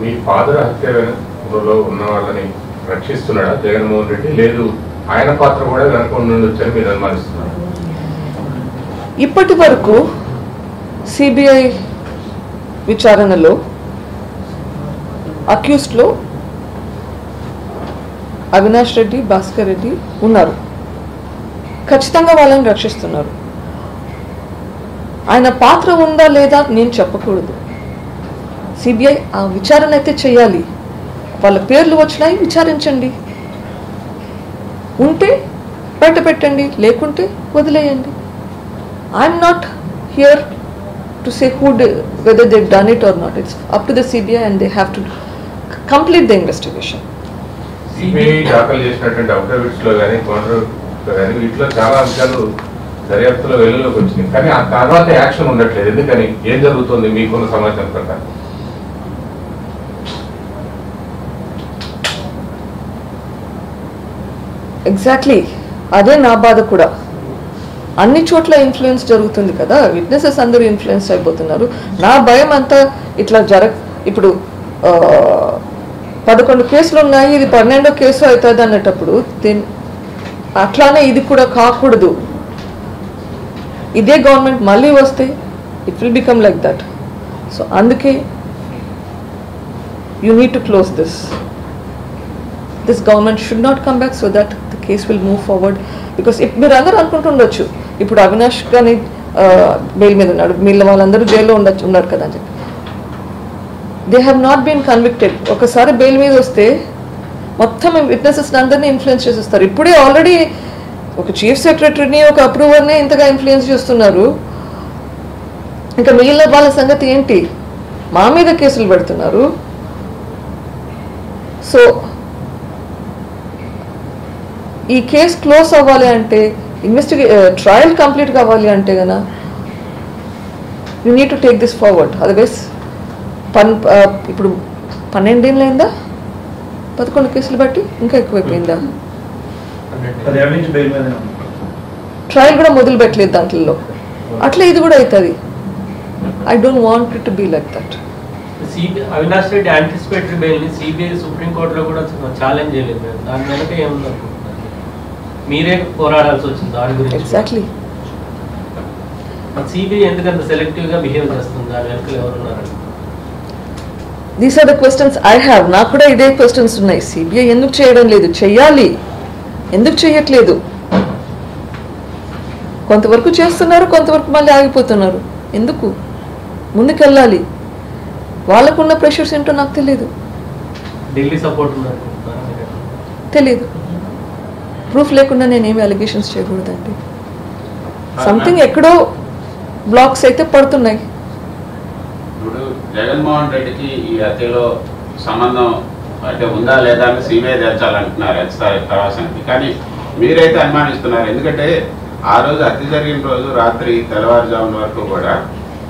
Speaker 3: మీ ఫాదర్ హత్యలో ఉన్న వాళ్ళని రక్షిస్తున్నాడా జగన్మోహన్ రెడ్డి? లేదు ఆయన పాత్ర కూడా వెనక ఉండొచ్చని మీరు అనుమానిస్తున్నారు?
Speaker 2: ఇప్పటి వరకు సిబిఐ విచారణలో అక్యూస్డ్లో అవినాష్ రెడ్డి, భాస్కర్ రెడ్డి ఉన్నారు. ఖచ్చితంగా వాళ్ళని రక్షిస్తున్నారు. ఆయన పాత్ర ఉందా లేదా నేను చెప్పకూడదు. సిబిఐ ఆ విచారణ అయితే చేయాలి. వాళ్ళ పేర్లు వచ్చినాయి, విచారించండి. ఉంటే బయట పెట్టండి, లేకుంటే వదిలేయండి. I'm not here to say whether they've done it or not. It's up to the CBI and they have to complete the investigation.
Speaker 3: CBI దాఖలు చేసినటువంటి అఫిడవిట్స్ లో కానీ కౌంటర్లో కానీ వీటిలో చాలా అంశాలు దర్యాప్తులో వెలుగులోకి వచ్చినాయి. కానీ ఆ తర్వాత యాక్షన్ ఉండట్లేదు. ఎందుకని? ఏం జరుగుతుంది మీకున్న సమాచారం ప్రకారం?
Speaker 2: ఎగ్జాక్ట్లీ అదే నా బాధ కూడా. అన్ని చోట్ల ఇన్ఫ్లుయెన్స్ జరుగుతుంది కదా, విట్నెసెస్ అందరూ ఇన్ఫ్లుయెన్స్ అయిపోతున్నారు. నా భయం అంతా ఇట్లా ఇప్పుడు 11 కేసులు ఉన్నాయి, ఇది 12వ కేసు అవుతుంది అన్నటప్పుడు అట్లానే ఇది కూడా కాకూడదు. ఇదే గవర్నమెంట్ మళ్ళీ వస్తే it will become like that. So అందుకే you need to close this. This government should not come back so that the case will move forward. Because if మీరు అందరూ అనుకుంటుండొచ్చు ఇప్పుడు అవినాష్ కానీ బెయిల్ మీద ఉన్నాడు, మిగిలిన వాళ్ళందరూ జైల్లో ఉన్నారు కదా అని చెప్పి. They have not been convicted. ఒకసారి బెయిల్ మీద వస్తే మొత్తం విట్నెసెస్ అందరినీ ఇన్ఫ్లుయెన్స్ చేసేస్తారు. ఇప్పుడే ఆల్రెడీ ఒక చీఫ్ సెక్రటరీని, ఒక అప్రూవర్ని ఇంతగా ఇన్ఫ్లుయెన్స్ చేస్తున్నారు. ఇంకా మిగిలిన వాళ్ళ సంగతి ఏంటి? మా మీద కేసులు పెడుతున్నారు. సో ఈ కేసు క్లోజ్ అవ్వాలి అంటే, ట్రయల్ కంప్లీట్ కావాలి అంటే కన్నా you need to take this forward. Otherwise ఇప్పుడు 12 ఏళ్ళు అయిందా 11 కేసులు బట్టి ఇంకా ఎక్కువైపోయిందా? ట్రయల్ కూడా మొదలు పెట్టలేదు దాంట్లో. అట్లా ఇది కూడా అవుతుంది. I don't want it to be like that.
Speaker 4: Avinash Reddy anticipatory బెయిల్ని సిబిఐ సుప్రీంకోర్టులో కూడా ఛాలెంజ్ చేయలేదు మేడం. దాని వెనక ఏముందనుకుంటున్నారు? మీరే పోరాడాల్సి వచ్చింది దాని గురించి.
Speaker 2: ఎగ్జాక్ట్లీ.
Speaker 4: సిబిఐ ఎందుకంత సెలెక్టివ్గా బిహేవ్ చేస్తుంది? దాని వెనక ఎవరున్నారండి?
Speaker 2: These are the questions I have. నాకు కూడా ఇదే క్వశ్చన్స్ ఉన్నాయి. సిబిఐ ఎందుకు చేయడం లేదు? చెయ్యాలి. ఎందుకు చెయ్యట్లేదు? కొంతవరకు చేస్తున్నారు, కొంతవరకు మళ్ళీ ఆగిపోతున్నారు. ఎందుకు? ముందుకెళ్ళాలి. వాళ్ళకున్న ప్రెషర్స్ ఏంటో నాకు తెలియదు.
Speaker 4: ఢిల్లీ సపోర్ట్
Speaker 2: తెలియదు. ప్రూఫ్ లేకుండా నేనేమి అలిగేషన్స్ చేయకూడదండి. సంథింగ్ ఎక్కడో బ్లాక్స్ అయితే పడుతున్నాయి.
Speaker 5: ఇప్పుడు జగన్మోహన్ రెడ్డికి ఈ హత్యలో సంబంధం అంటే ఉందా లేదా అని సిబిఐ తెచ్చాలంటున్నారు ప్రవాసానికి. కానీ మీరైతే అనుమానిస్తున్నారు. ఎందుకంటే ఆ రోజు హత్య జరిగిన రోజు రాత్రి తెల్లవారుజామున వరకు కూడా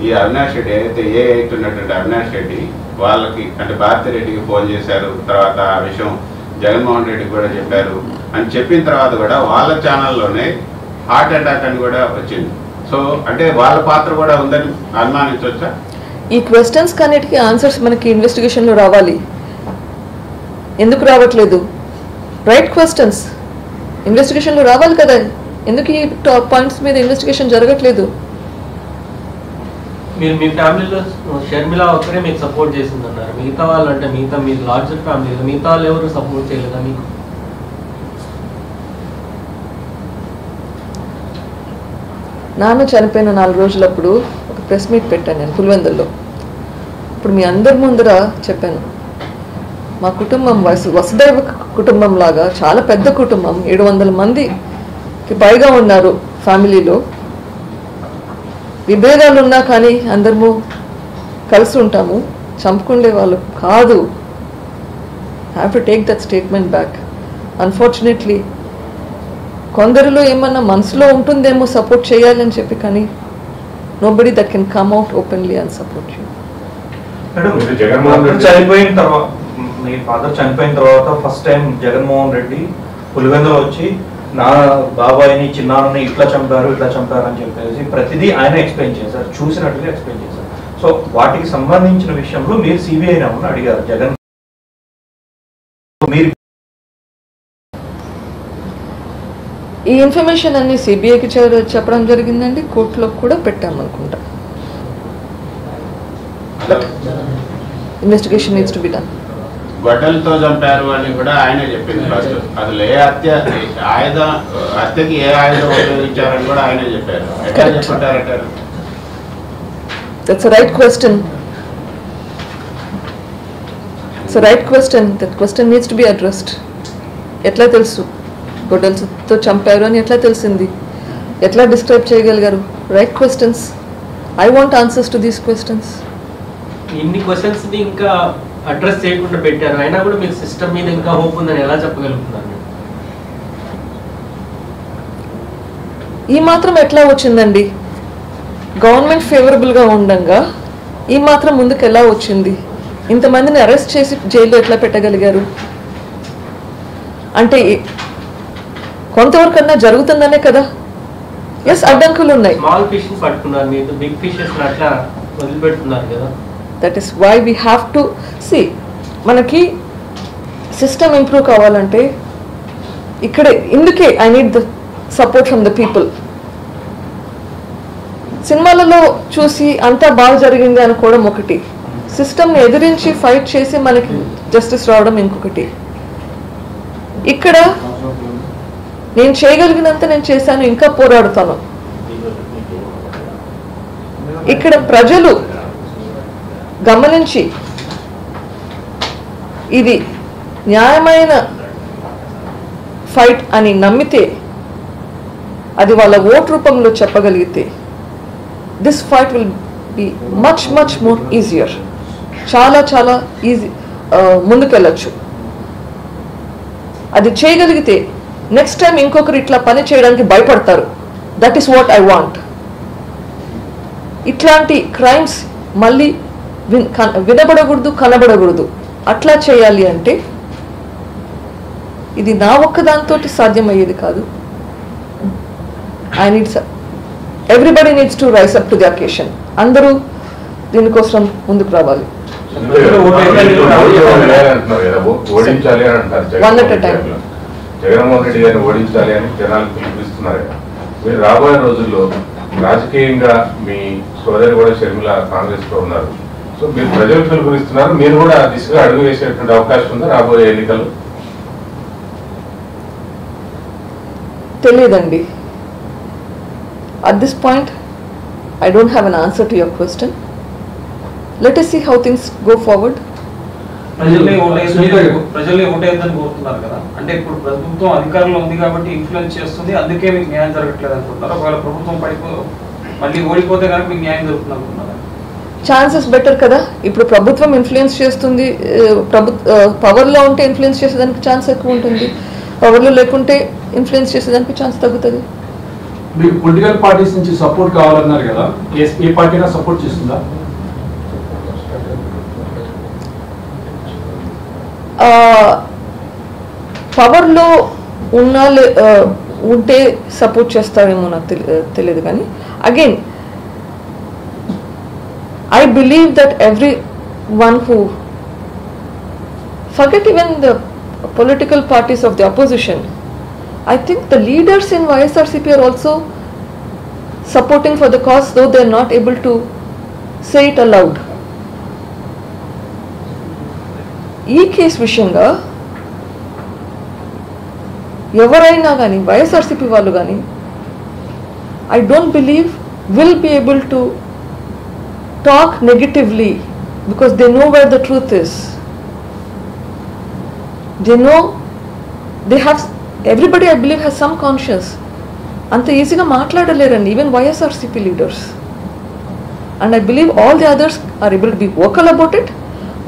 Speaker 5: ఈ అవినాష్ రెడ్డి ఏదైతే ఏ8 ఉన్నటువంటి అవినాష్ రెడ్డి వాళ్ళకి అంటే భారతిరెడ్డికి ఫోన్ చేశారు. తర్వాత ఆ విషయం జగన్మోహన్ రెడ్డికి కూడా చెప్పారు అని చెప్పిన తర్వాత కూడా వాళ్ళ ఛానల్లోనే హార్ట్ అటాక్ అని కూడా వచ్చింది. సో అంటే వాళ్ళ పాత్ర కూడా ఉందని అనుమానించవచ్చా?
Speaker 2: ఈ క్వశ్చన్స్ కన్నిటికీ ఆన్సర్స్ మనకి ఇన్వెస్టిగేషన్లో రావాలి. ఎందుకు రావట్లేదు? రైట్ క్వశ్చన్స్ ఇన్వెస్టిగేషన్లో రావాలి కదా. ఎందుకు ఈ పాయింట్స్ మీద ఇన్వెస్టిగేషన్ జరగట్లేదు?
Speaker 4: మీరు మీ ఫ్యామిలీలో షర్మిల ఒక్కరే మీకు సపోర్ట్ చేసిందన్నారు. మిగతా వాళ్ళు అంటే మిగతా మీరు లార్జర్ ఫ్యామిలీ, మిగతా వాళ్ళు ఎవరు సపోర్ట్ చేయలేదా మీకు?
Speaker 2: నాన్న చనిపోయిన 4 రోజులప్పుడు ఒక ప్రెస్ మీట్ పెట్టాను నేను పులివెందుల్లో. ఇప్పుడు మీ అందరి ముందర చెప్పాను, మా కుటుంబం వసుదైవ కుటుంబం లాగా చాలా పెద్ద కుటుంబం, 700 మందికి పైగా ఉన్నారు ఫ్యామిలీలో. విభేదాలు ఉన్నా కానీ అందరము కలిసి ఉంటాము, చంపుకుండే వాళ్ళు కాదు. Have to take that statement back. Unfortunately కొందరిలో ఏమన్నా మనసులో ఉంటుందేమో సపోర్ట్ చేయాలని చెప్పి, కానీ nobody that can come out openly and support you.
Speaker 6: చనిపోయిన తర్వాత మీ ఫాదర్ చనిపోయిన తర్వాత ఫస్ట్ టైం జగన్మోహన్ రెడ్డి పులివెందులో వచ్చి నా బాబాయిని చిన్నాన్నని ఇట్లా చంపారు అని చెప్పేసి ప్రతిదీ ఆయన ఎక్స్ప్లెయిన్ చేశారు, చూసినట్టుగా ఎక్స్ప్లెయిన్ చేశారు. సో వాటికి సంబంధించిన విషయంలో మీరు సిబిఐ ఏమన్నా అడిగారు జగన్? మీరు
Speaker 2: ఈ ఇన్ఫర్మేషన్ అన్ని సిబిఐకి చెప్పడం జరిగిందండి. కోర్టులో కూడా పెట్టామనుకుంటా. Investigation needs to be done.
Speaker 5: గొడ్డలతో చంపారు అని కూడా ఆయనే చెప్పింది ఫస్ట్. అసలు ఏ హత్యకి ఏ ఆయుధం ఉపయోగించారని కూడా ఆయనే చెప్పారు. ఎట్లా చెప్పుకుంటారంటారు?
Speaker 2: That's a right question. It's a right question. That question needs to be addressed. ఎట్లా తెలుసు గొడ్డలతో చంపారు అని? ఎట్లా తెలిసింది? ఎట్లా డిస్క్రైబ్ చేయగలిగారు? Right questions. I want answers to these questions.
Speaker 4: ఇన్ని క్వశ్చన్స్ ఇంకా అడ్రస్ చేయకుండా పెట్టారు, అయినా కూడా మీకు సిస్టమ్ మీద ఇంకా హోప్ ఉందని ఎలా చెప్పగలుగుతున్నారు?
Speaker 2: ఈ మాత్రం ఎట్లా వచ్చిందండి? గవర్నమెంట్ ఫేవరబుల్గా ఉండగా ఈ మాత్రం ముందుకు ఎలా వచ్చింది? ఇంతమందిని అరెస్ట్ చేసి జైల్లో ఎట్లా పెట్టగలిగారు? అంటే కొంతవరకన్నా జరుగుతుందనే కదా. ఎస్, అడ్డంకులు ఉన్నాయి.
Speaker 4: స్మాల్ ఫిష్ పట్టుకున్నారు, మీరు బిగ్ ఫిషెస్ అట్లా వదిలిపెడుతున్నారు కదా.
Speaker 2: That is why we have to see. మనకి సిస్టమ్ ఇంప్రూవ్ కావాలంటే ఇక్కడే ఇందుకే I need the support from the people. సినిమాలలో చూసి అంతా బాగా జరిగింది అనుకోవడం ఒకటి, సిస్టమ్ని ఎదిరించి ఫైట్ చేసి మనకి జస్టిస్ రావడం ఇంకొకటి. ఇక్కడ నేను చేయగలిగినంత నేను చేశాను, ఇంకా పోరాడుతాను. ఇక్కడ ప్రజలు గమనించి ఇది న్యాయమైన ఫైట్ అని నమ్మితే, అది వాళ్ళ ఓట్ రూపంలో చెప్పగలిగితే, this fight will be much much more easier. చాలా చాలా ఈజీ ముందుకెళ్ళచ్చు. అది చేయగలిగితే నెక్స్ట్ టైం ఇంకొకరు ఇట్లా పని చేయడానికి భయపడతారు. That is what I want. ఇట్లాంటి క్రైమ్స్ మళ్ళీ వినబడకూడదు, కనబడకూడదు. అట్లా చేయాలి అంటే ఇది నా ఒక్కదాంతో సాధ్యమయ్యేది కాదు. Everybody needs to rise up to the occasion. అందరూ దీనికోసం ముందుకు రావాలి.
Speaker 3: ఓడించాలి అని అంటారు.
Speaker 2: One at a time.
Speaker 3: Jaganmohan Reddy గారిని ఓడించాలి అని జనాలు పిలిపిస్తున్నారు కదా. మీరు రాబోయే రోజుల్లో రాజకీయంగా మీ సోదరి కూడా షర్మిల కాంగ్రెస్ లో ఉన్నారు. సో మీరు ప్రజలు పిలుపునిస్తున్నారు, మీరు కూడా దిశగా అడుగు వేసేటువంటి అవకాశం ఉందా రాబోయే ఎన్నికలు?
Speaker 2: తెలియదండి. At this point, I don't have an answer to your question. Let us see how things go forward.
Speaker 7: ప్రజల్ని ఓటేద్దని కోరుతున్నారు కదా, అంటే ఇప్పుడు ప్రభుత్వం అధికారంలో ఉంది కాబట్టి ఇన్ఫ్లుయెన్స్ చేస్తుంది, అందుకే మీకు న్యాయం జరగట్లేదు అనుకుంటున్నారు. ఒకవేళ ప్రభుత్వం మళ్ళీ ఓడిపోతే కనుక మీకు న్యాయం జరుగుతుంది అనుకుంటున్నారు.
Speaker 2: ఛాన్సెస్ బెటర్ కదా. ఇప్పుడు ప్రభుత్వం ఇన్ఫ్లుయెన్స్ చేస్తుంది, పవర్లో ఉంటే ఇన్ఫ్లుయెన్స్ చేసేదానికి ఛాన్స్ ఎక్కువ ఉంటుంది, పవర్లో లేకుంటే ఇన్ఫ్లుయెన్స్ చేసేదానికి ఛాన్స్ తగ్గుతుంది.
Speaker 8: మీకు పొలిటికల్ పార్టీస్ నుంచి సపోర్ట్ కావాలన్నారు కదా, ఏ పార్టీనా సపోర్ట్ చేస్తుందా?
Speaker 2: పవర్లో ఉంటే సపోర్ట్ చేస్తారేమో నాకు తెలియదు. కానీ again I believe that everyone who forget even the political parties of the opposition, I think the leaders in YSRCP are also supporting for the cause, though they are not able to say it aloud. ఈ case విషయంగా ఎవరైనా కానీ వైఎస్ఆర్సీపీ వాళ్ళు కానీ I don't believe will be able to talk negatively because they know where the truth is. They know they have, everybody I believe has some conscience. Anta easy ga maatladaleranడి even YSRCP leaders, and I believe all the others are able to be vocal about it.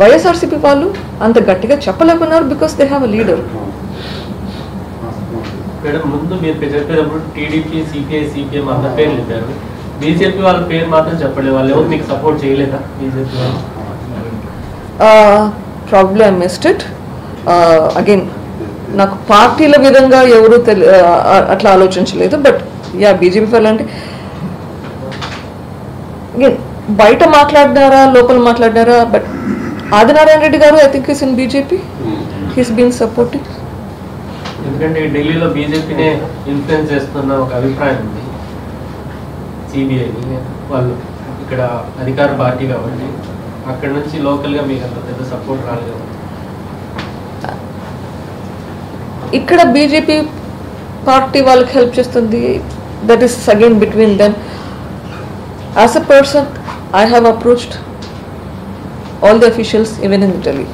Speaker 2: YSRCP వాళ్ళు అంత గట్టిగా చెప్పలేకున్నారు because they have a leader.
Speaker 4: Madam ముందు మీరు చెప్పేటప్పుడు TDP, CPI, CPM అంత పేర్లు చెప్పారు, BJP వాళ్ళ పేరు మాత్రం చెప్పలేదు. వాళ్ళు ఎవరు మీకు సపోర్ట్ చేయలేదా బీజేపీ వాళ్ళు?
Speaker 2: Probably I missed it. Again నాకు పార్టీల విధంగా ఎవరు అట్లా ఆలోచించలేదు. బట్ యా బీజేపీ వాళ్ళు అంటే అగైన్ బయట మాట్లాడినారా లోపల మాట్లాడినారా, బట్ ఆదినారాయణ రెడ్డి గారు I think is in BJP, he's been supporting.
Speaker 4: ఎందుకంటే ఢిల్లీలో బీజేపీనే ఇన్ఫ్లుయెన్స్ చేస్తున్న ఒక అభిప్రాయం ఉంది సిబిఐని. వాళ్ళు ఇక్కడ అధికార పార్టీ కాబట్టి అక్కడ నుంచి లోకల్గా మీకు అంత పెద్ద సపోర్ట్ రాలేదు.
Speaker 2: ఇక్కడ బీజేపీ పార్టీ వాళ్ళకి హెల్ప్ చేస్తుంది, that is again between them. As a person I have approached all the officials even in Delhi.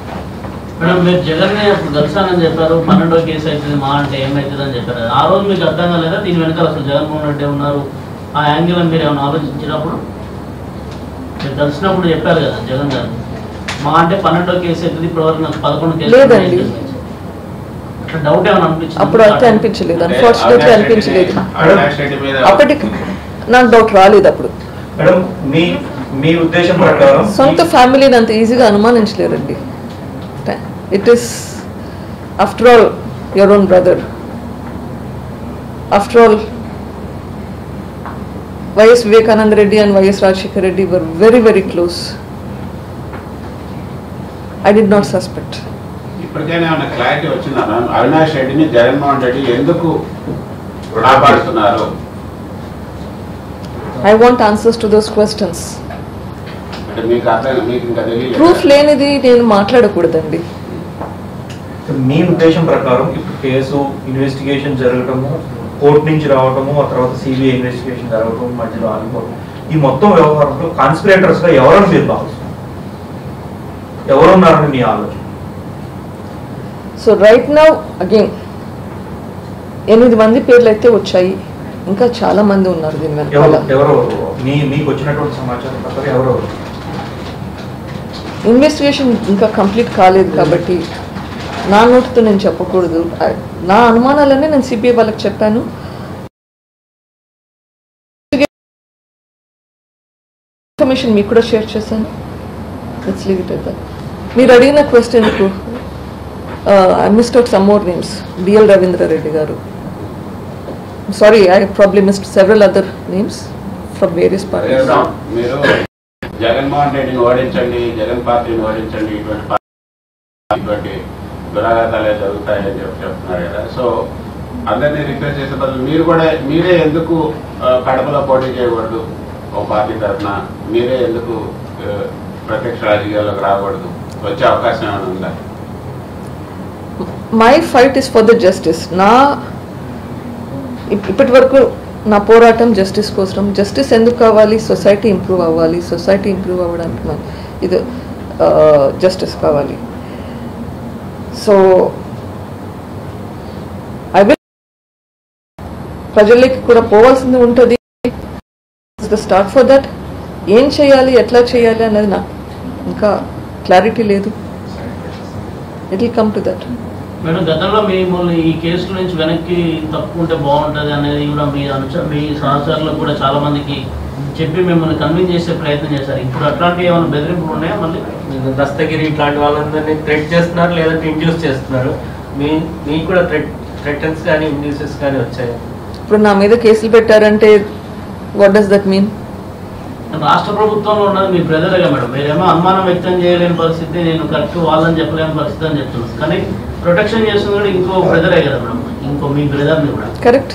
Speaker 9: Madam మీరు జగన్ అప్పుడు కలిసానని చెప్పారు, 12వ కేసు అవుతుంది మా అంటే ఏమవుతుంది అని చెప్పారు. ఆ రోజు మీకు అర్థం కాలేదా దీని వెనకాల అసలు జగన్మోహన్ రెడ్డి ఉన్నారు, ఆ యాంగిల్ మీరు ఏమైనా ఆలోచించినప్పుడు? మీరు కలిసినప్పుడు చెప్పారు కదా జగన్ గారు మా అంటే 12వ కేసు అవుతుంది, ఇప్పటివరకు నాకు 11 కేసు
Speaker 2: లేదండి.
Speaker 9: అట్లా డౌట్ ఏమైనా అనిపించింది?
Speaker 2: అప్పుడు అయితే అనిపించలేదు, అన్ఫార్చునేట్లీ అనిపించలేదు. అప్పటికి నాకు డౌట్ రాలేదు అప్పుడు.
Speaker 6: మేడం మీ ఉద్దేశం ప్రకారం
Speaker 2: సొంత ఫ్యామిలీని అంత ఈజీగా అనుమానించలేరండి. It is after all your own brother. After all YS Vivekananda Reddy and YS Rajasekhara Reddy were very very close. I did not suspect.
Speaker 5: ఇప్పటికైనా ఏమైనా క్లారిటీ వచ్చిందా అవినాష్ రెడ్డిని జగన్మోహన్ రెడ్డి ఎందుకు కాపాడుతున్నారు?
Speaker 2: I want answers to those questions.
Speaker 5: అంటే మీకు అర్థం, మీకు ఇంకా తెలియదు.
Speaker 2: ప్రూఫ్ లేనిది నేను మాట్లాడకూడదండి.
Speaker 6: మీ ఉద్దేశం ప్రకారం ఇప్పుడు కేసు ఇన్వెస్టిగేషన్ జరగటము, కోర్టు నుంచి రావటము, ఆ తర్వాత సిబిఐ ఇన్వెస్టిగేషన్ జరగటం, మధ్యలో ఆగిపోవడం, ఈ మొత్తం వ్యవహారంలో కాన్స్పిరేటర్స్ గా ఎవరని మీరు భావిస్తారు? ఎవరున్నారని మీ ఆలోచన?
Speaker 2: సో రైట్ నౌ అగైన్ 8 మంది పేర్లు అయితే వచ్చాయి, ఇంకా చాలా మంది ఉన్నారు దీని వెనకాల.
Speaker 6: ఎవరెవరు మీకు వచ్చినటువంటి సమాచారం ప్రకారం ఎవరెవరు?
Speaker 2: ఇన్వెస్టిగేషన్ ఇంకా కంప్లీట్ కాలేదు కాబట్టి నా నోటితో నేను చెప్పకూడదు. నా అనుమానాలన్నీ నేను సిబిఐ వాళ్ళకి చెప్పాను. ఇన్ఫర్మేషన్ మీకు కూడా షేర్ చేశాను. Let's leave it at that. మీరు అడిగిన క్వశ్చన్కు I missed out some more names. DL Ravindra Reddy గారు, Sorry, I probably missed several other names from various parties.
Speaker 5: మీరు జగన్మోహన్ రెడ్డిని ఓడించండి, జగన్ పార్టీని ఓడించండి, ఇటువంటి దురాఘాతాలే జరుగుతాయని చెప్తున్నారు కదా. సో అందరినీ రిక్వెస్ట్ చేసే బదులు మీరే ఎందుకు కడపలో పోటీ చేయకూడదు? ఓ పార్టీ తరఫున మీరే ఎందుకు ప్రత్యక్ష రాజకీయాల్లోకి రాకూడదు? వచ్చే అవకాశం ఏమైనా ఉందా?
Speaker 2: My fight is for the justice. ఇప్పటి వరకు నా పోరాటం జస్టిస్ కోసం. జస్టిస్ ఎందుకు కావాలి? సొసైటీ ఇంప్రూవ్ అవ్వాలి. సొసైటీ ఇంప్రూవ్ అవ్వడానికి ఇది జస్టిస్ కావాలి. సో ఐ విల్ ప్రజలకి కూడా పోవాల్సింది ఉంటుంది. The start for that. ఏం చేయాలి, ఎట్లా చేయాలి అన్నది నాకు ఇంకా క్లారిటీ లేదు. It will come to that.
Speaker 9: Madam, గతంలో మిమ్మల్ని ఈ కేసుల నుంచి వెనక్కి తప్పుకుంటే బాగుంటుంది అనేది కూడా మీ సహచరులకు కూడా చాలా మందికి చెప్పి మిమ్మల్ని కన్విన్స్ చేసే ప్రయత్నం చేశారు. ఇప్పుడు అట్లాంటివి ఏమైనా బెదిరింపులు ఉన్నాయా? మళ్ళీ
Speaker 4: దస్తగిరి ఇట్లాంటి వాళ్ళందరినీ థ్రెట్ చేస్తున్నారు, లేదంటే ఇండ్యూస్ చేస్తున్నారు. మీకు కూడా థ్రెటన్స్ కానీ ఇండ్యూసెస్ కానీ వచ్చాయి?
Speaker 2: ఇప్పుడు నా మీద కేసులు పెట్టారంటే వాట్ డస్ దట్ మీన్?
Speaker 9: రాష్ట్ర ప్రభుత్వంలో ఉన్నది మీ బ్రదర్గా మేడం. మీరేమో అనుమానం వ్యక్తం చేయలేని పరిస్థితి, నేను కరెక్ట్ వాళ్ళని చెప్పలేని పరిస్థితి అని చెప్తున్నాను. కానీ ప్రొటెక్షన్ చేస్తుంది కూడా ఇంకో బ్రదరే కదా మేడం, ఇంకో మీ బ్రదర్ని కూడా.
Speaker 2: కరెక్ట్.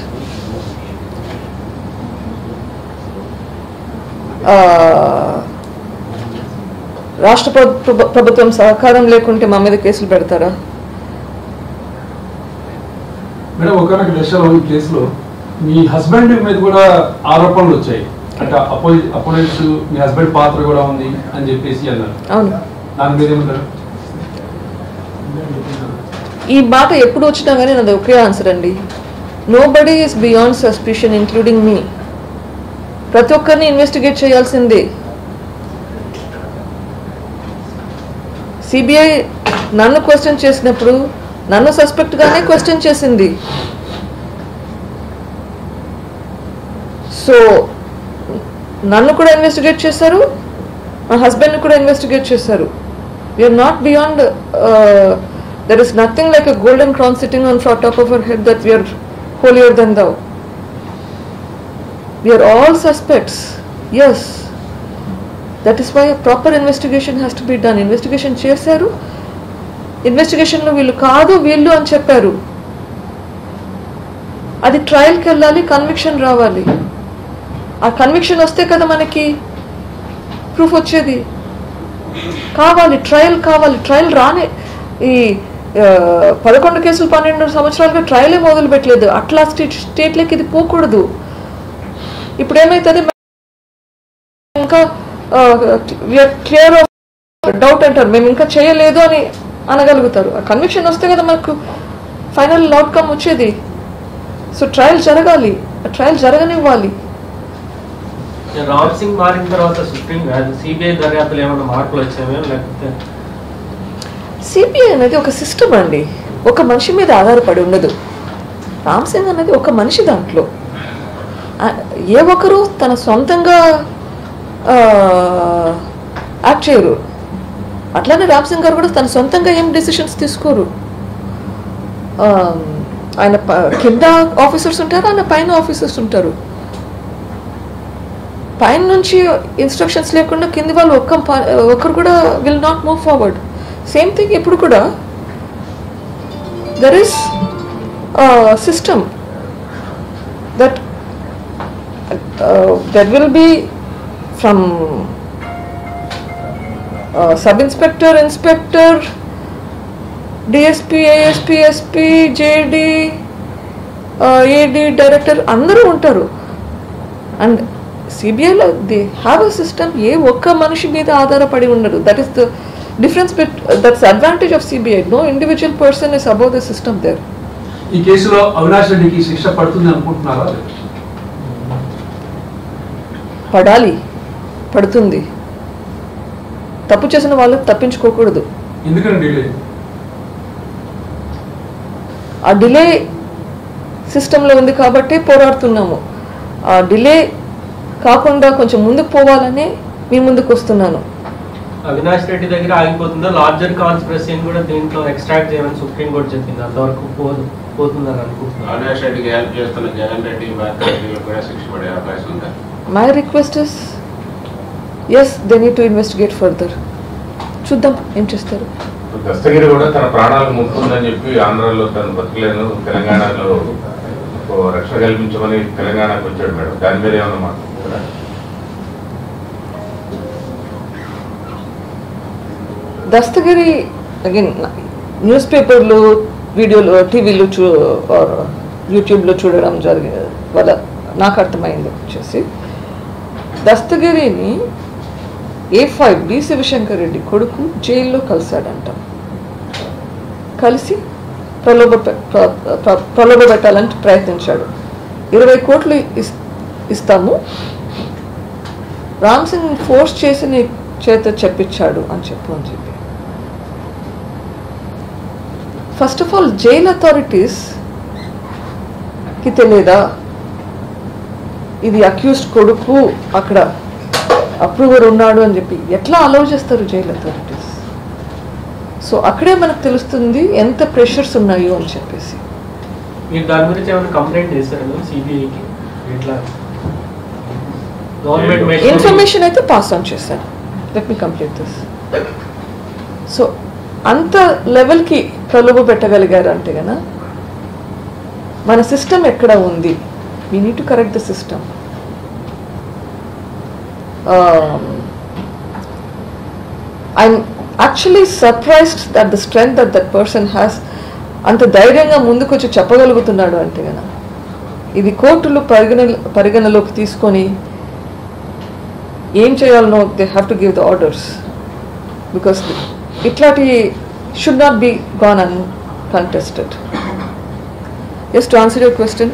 Speaker 2: రాష్ట్ర ప్రభుత్వం సహకారం లేకుంటే మా మీద కేసులు పెడతారా?
Speaker 8: మేడం, ఒకనొక దశలో ఈ కేసులో మీ హస్బెండ్ మీద కూడా ఆరోపణలు వచ్చాయి. అంటే అపోనెంట్స్ మీ హస్బెండ్ పాత్ర కూడా ఉంది అని చెప్పేసి అన్నారు.
Speaker 2: అవును.
Speaker 8: దాని మీద ఏమంటారు?
Speaker 2: ఈ మాట ఎప్పుడు వచ్చినా కానీ నాది ఒకే ఆన్సర్ అండి. Nobody is beyond suspicion including me. ప్రతి ఒక్కరిని ఇన్వెస్టిగేట్ చేయాల్సిందే. సిబిఐ నన్ను క్వశ్చన్ చేసినప్పుడు నన్ను సస్పెక్ట్గానే క్వశ్చన్ చేసింది. సో నన్ను కూడా ఇన్వెస్టిగేట్ చేశారు, మా హస్బెండ్ని కూడా ఇన్వెస్టిగేట్ చేశారు. We're not beyond. There is nothing like a golden crown sitting on top of our head that we are holier than thou. We are all suspects. Yes. That is why a proper investigation has to be done. Investigation చేశారు. Investigation లో వీళ్ళు కాదు వీళ్ళు అని చెప్పారు. అది ట్రయల్కి వెళ్ళాలి, conviction రావాలి. ఆ కన్విక్షన్ వస్తే కదా మనకి ప్రూఫ్ వచ్చేది. కావాలి ట్రయల్ కావాలి. ట్రయల్ రానే ఈ 11 కేసులు 12 సంవత్సరాలుగా ట్రయలే మొదలు పెట్టలేదు. అట్లా స్టేట్లకి ఇది పోకూడదు. ఇప్పుడు ఏమైతుంది, ఇంకా క్లియర్ ఆఫ్ డౌట్ అంటారు, మేము ఇంకా చేయలేదు అని అనగలుగుతారు. ఆ కన్విక్షన్ వస్తే కదా మనకు ఫైనల్ అవుట్కమ్ వచ్చేది. సో ట్రయల్ జరగాలి, ట్రయల్ జరగనివ్వాలి.
Speaker 4: రామ్ సింగ్ మారిన తర్వాత సిబిఐ దర్యాప్తులు ఏమైనా మార్పులు వచ్చాయో? లేకపోతే
Speaker 2: సిబిఐ అనేది ఒక సిస్టమ్ అండి, ఒక మనిషి మీద ఆధారపడి ఉండదు. రామ్ సింగ్ అనేది ఒక మనిషి. దాంట్లో ఏ ఒక్కరు తన సొంతంగా యాక్ట్ చేయరు. అట్లానే రామ్ సింగ్ గారు కూడా తన సొంతంగా ఏం డెసిషన్స్ తీసుకోరు. ఆయన కింద ఆఫీసర్స్ ఉంటారు, ఆయన పైన ఆఫీసర్స్ ఉంటారు. పైన నుంచి ఇన్స్ట్రక్షన్స్ లేకుండా కింది వాళ్ళు ఒక్కరు కూడా will not move forward. Same thing ఇప్పుడు కూడా there is system that there will be from sub inspector, inspector, DSP, ASP, SP, JD, AD, director అందరూ ఉంటారు. అండ్ సిబిఐలో దే హ్యావ్ అ సిస్టమ్. ఏ ఒక్క మనిషి మీద ఆధారపడి ఉండదు. That is the difference that's the advantage of CBI. No individual person is above the system there.
Speaker 8: ఈ కేసులో అవినాష్ రెడ్డికి శిక్ష పడుతుంది అనుకుంటున్నారా?
Speaker 2: పడాలి, పడుతుంది. తప్పు చేసిన వాళ్ళు తప్పించుకోకూడదు.
Speaker 8: ఎందుకని డిలే?
Speaker 2: ఆ డిలే సిస్టంలో ఉంది కాబట్టి పోరాడుతున్నాము. ఆ డిలే కాకుండా కొంచెం ముందుకు పోవాలని మీ ముందుకు వస్తున్నాను.
Speaker 4: అవినాష్ రెడ్డి దగ్గర ఆగిపోతుందా? లార్జర్ కాన్స్పిరసీని కూడా దీంట్లో ఎక్స్ట్రాక్ట్ చేయమని సుప్రీంకోర్టు చెప్పింది. అంతవరకు పోతుందని అనుకుంటున్నాను.
Speaker 5: అవినాష్ రెడ్డికి హెల్ప్ చేస్తున్న జగన్ రెడ్డి భారతీయులకు కూడా శిక్ష పడే అవకాశం ఉందా?
Speaker 2: My request is, yes, they need to investigate further. చూద్దాం ఏం చేస్తారు.
Speaker 3: దస్తగిరి కూడా తన ప్రాణాలకు ముప్పుందని చెప్పి ఆంధ్రాలో తను బతకలేను, తెలంగాణలో రక్షణ కల్పించమని తెలంగాణకు వచ్చాడు మేడం. దాని మీద ఏమన్నా మాట్లాడుతున్నారా?
Speaker 2: దస్తగిరి అగైన్ న్యూస్ పేపర్లు, వీడియోలు, టీవీలు యూట్యూబ్లో చూడడం జరిగింది వల్ల నాకు అర్థమైంది వచ్చేసి దస్తగిరిని A5 బి శివశంకర్ రెడ్డి కొడుకు జైల్లో కలిశాడంట. కలిసి ప్రలోభ పెట్టాలని ప్రయత్నించాడు. 20 కోట్లు ఇస్తాము, రామ్ సింగ్ ఫోర్స్ చేసి నీ చేత చెప్పించాడు అని చెప్పి ఫస్ట్ ఆఫ్ ఆల్ జైల్ అథారిటీస్కి తెలియదా ఇది అక్యూజ్డ్ కొడుకు, అక్కడ అప్రూవర్ ఉన్నాడు అని చెప్పి ఎట్లా అలౌ చేస్తారు జైల్ అథారిటీస్? సో అక్కడే మనకు తెలుస్తుంది ఎంత ప్రెషర్స్ ఉన్నాయో అని చెప్పేసి.
Speaker 4: మీరు దాని గురించి ఏమైనా కంప్లైంట్ చేశారు సిబిఐకి? ఇట్లా గవర్నమెంట్
Speaker 2: ఇన్ఫర్మేషన్ అయితే పాస్ ఆన్ చేశాను. Let me complete this. So అంత లెవెల్కి ప్రలోభ పెట్టగలిగారు అంటే గన మన సిస్టమ్ ఎక్కడ ఉంది? We need to correct the system. I'm actually surprised that the strength that that person has. అంత ధైర్యంగా ముందుకు వచ్చి చెప్పగలుగుతున్నాడు అంటే గన ఇది కోర్టులు పరిగణలోకి తీసుకొని ఏం చేయాలనో they have to give the orders, because ఇట్లాంటి should not be gone uncontested. Just to answer your question,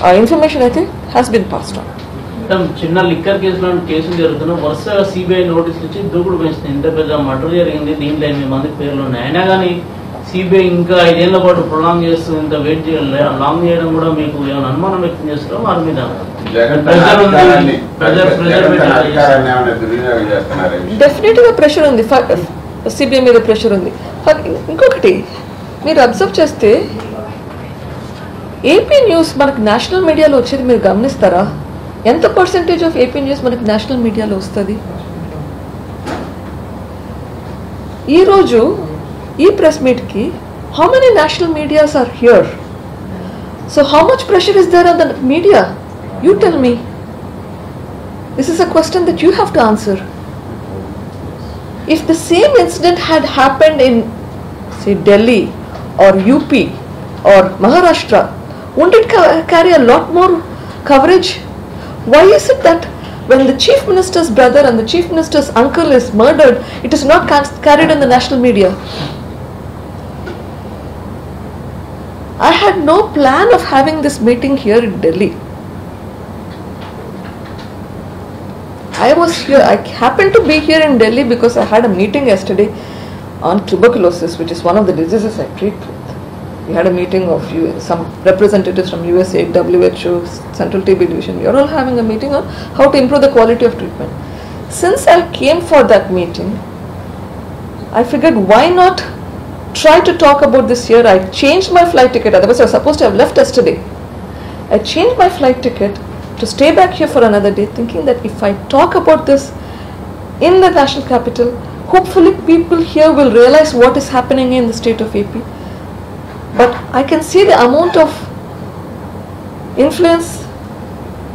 Speaker 2: ఆ ఇన్ఫర్మేషన్ అయితే హ్యాస్ బిన్ పాస్డ్ ఆన్.
Speaker 9: చిన్న లిక్కర్ కేసులో కేసులు జరుగుతున్నా వరుసగా సిబిఐ నోటీసులు ఇచ్చి దూకుడు పెంచుతుంది. ఇంత పెద్ద మర్డర్ జరిగింది, దీంట్లో 8 మంది పేర్లు ఉన్నాయి. అయినా కానీ సిబిఐ ఇంకా 5 ఏళ్ల పాటు ప్రొలాంగ్ చేస్తూ ఇంత వెయిట్ చేయాలి, లాంగ్ చేయడం కూడా మీకు ఏమైనా అనుమానం వ్యక్తం చేస్తారో వారి మీద?
Speaker 2: డెఫినెట్గా ప్రెషర్ ఉంది, సిబిఐ మీద ప్రెషర్ ఉంది. ఇంకొకటి మీరు అబ్జర్వ్ చేస్తే ఏపీ న్యూస్ మనకు నేషనల్ మీడియాలో వచ్చేది మీరు గమనిస్తారా? ఎంత పర్సెంటేజ్ ఆఫ్ ఏపీ న్యూస్ మనకు నేషనల్ మీడియాలో వస్తుంది? ఈరోజు ఈ ప్రెస్ మీట్కి how many national medias are here? So how much pressure is there on the media? You tell me. This is a question that you have to answer. If the same incident had happened in, say, Delhi or UP or Maharashtra, wouldn't it carry a lot more coverage? Why is it that when the chief minister's brother and the chief minister's uncle is murdered, it is not carried in the national media? I had no plan of having this meeting here in Delhi. I was here, I happened to be here in Delhi because I had a meeting yesterday on tuberculosis, which is one of the diseases I treat with. We had a meeting of some representatives from USAID, WHO, Central TB Division. We are all having a meeting on how to improve the quality of treatment. Since I came for that meeting, I figured why not try to talk about this here. I changed my flight ticket, otherwise I was supposed to have left yesterday. I changed my flight ticket to stay back here for another day, thinking that if I talk about this in the national capital, hopefully people here will realize what is happening in the state of AP. But I can see the amount of influence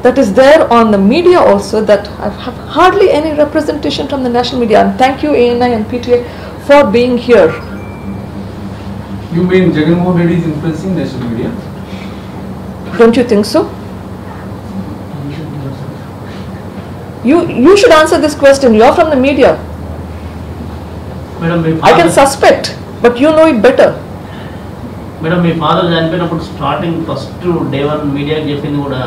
Speaker 2: that is there on the media also, that I have hardly any representation from the national media. And thank you ANI and PTA for being here.
Speaker 8: You mean Jagan Mohan Reddy is influencing national media?
Speaker 2: Don't you think so? You should answer this question. You are from the media.
Speaker 9: Madam,
Speaker 2: I can suspect, but you know it better.
Speaker 9: Madam me father చనిపోయినప్పుడు starting first day 1 మీడియాకి చెప్పింది కూడా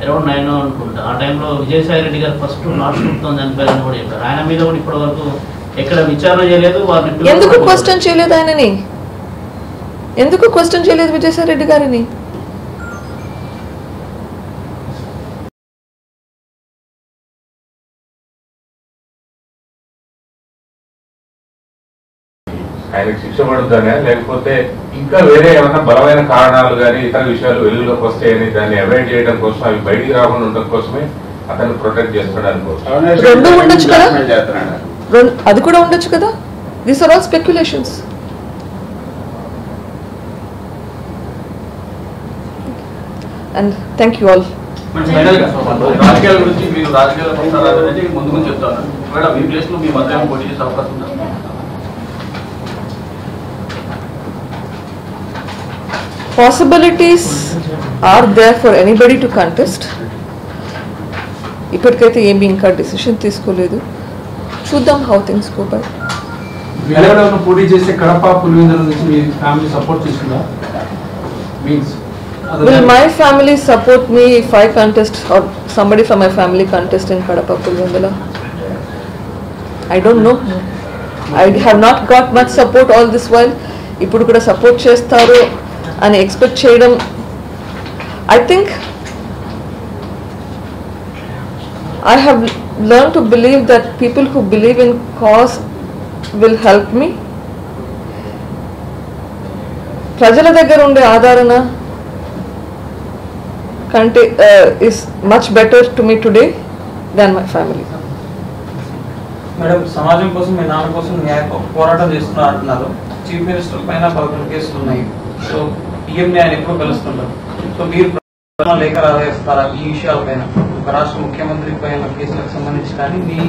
Speaker 9: around 9 అనుకుంటా. ఆ టైంలో విజయసాయి రెడ్డి గారు first last తో చనిపోయారని కూడా చెప్పారు. ఆయన మీద కూడా ఇప్పటి వరకు ఎక్కడ విచారణ చేయలేదు. వారిని
Speaker 2: ఎందుకు క్వశ్చన్ చేయలేదు ఆయనని? ఎందుకు క్వశ్చన్ చేయలేదు విజయసాయి రెడ్డి గారిని?
Speaker 3: ఆయనకు శిక్ష పడుతుందనే, లేకపోతే ఇంకా వేరే ఏమైనా బలమైన కారణాలు కానీ ఇతర విషయాలు వెలుగులోకి వస్తాయని దాన్ని అవాయిడ్ చేయడం కోసం, అవి బయటికి రాకుండా ఉండడం కోసమే అతన్ని ప్రొటెక్ట్ చేస్తాడు అనుకోవచ్చు.
Speaker 2: రెండు ఉండొచ్చు కదా, అది కూడా ఉండొచ్చు కదా. These are all speculations. And thank you all.
Speaker 7: రాజకీయాల గురించి మీరు రాజకీయాల పక్షాలు ముందు గురించి చెప్తాను. మేడం మీ ప్లేస్ లో మీ మధ్య పోటీ చేసే అవకాశం ఉందా?
Speaker 2: Possibilities are there for anybody to contest. ఇప్పటికైతే ఏమి ఇంకా డిసిషన్ తీసుకోలేదు. చూద్దాం how things go by.
Speaker 8: వీళ్ళెవరైనా పోటీ చేస్తే కడప పులివెందుల నుంచి మీ ఫ్యామిలీ సపోర్ట్ తీసుకుందా? Means
Speaker 2: Will my family support me if I contest or somebody from my family contest in Kadapa Pulvendula? I don't know. I have not got much support all this while. ఇప్పుడు కూడా support చేస్తారు అని expect చేయడం, I think I have learned to believe that people who believe in cause will help me. ప్రజల దగ్గర ఉండే ఆదరణ కంటే is much better to me today than my family.
Speaker 7: Madam, సమాజం కోసం మీ నాన్న కోసం పోరాటం చేస్తున్నారు అంటున్నారు. చీఫ్ మినిస్టర్ పైన 11 కేసులు ఉన్నాయి. సో పిఎం ని ఆయన ఎప్పుడు కలుస్తుంటారు. సో మీరు లేఖ రాస్తారా ఈ విషయాలపైన? ఒక రాష్ట్ర ముఖ్యమంత్రి పైన కేసులకు సంబంధించి కానీ, మీ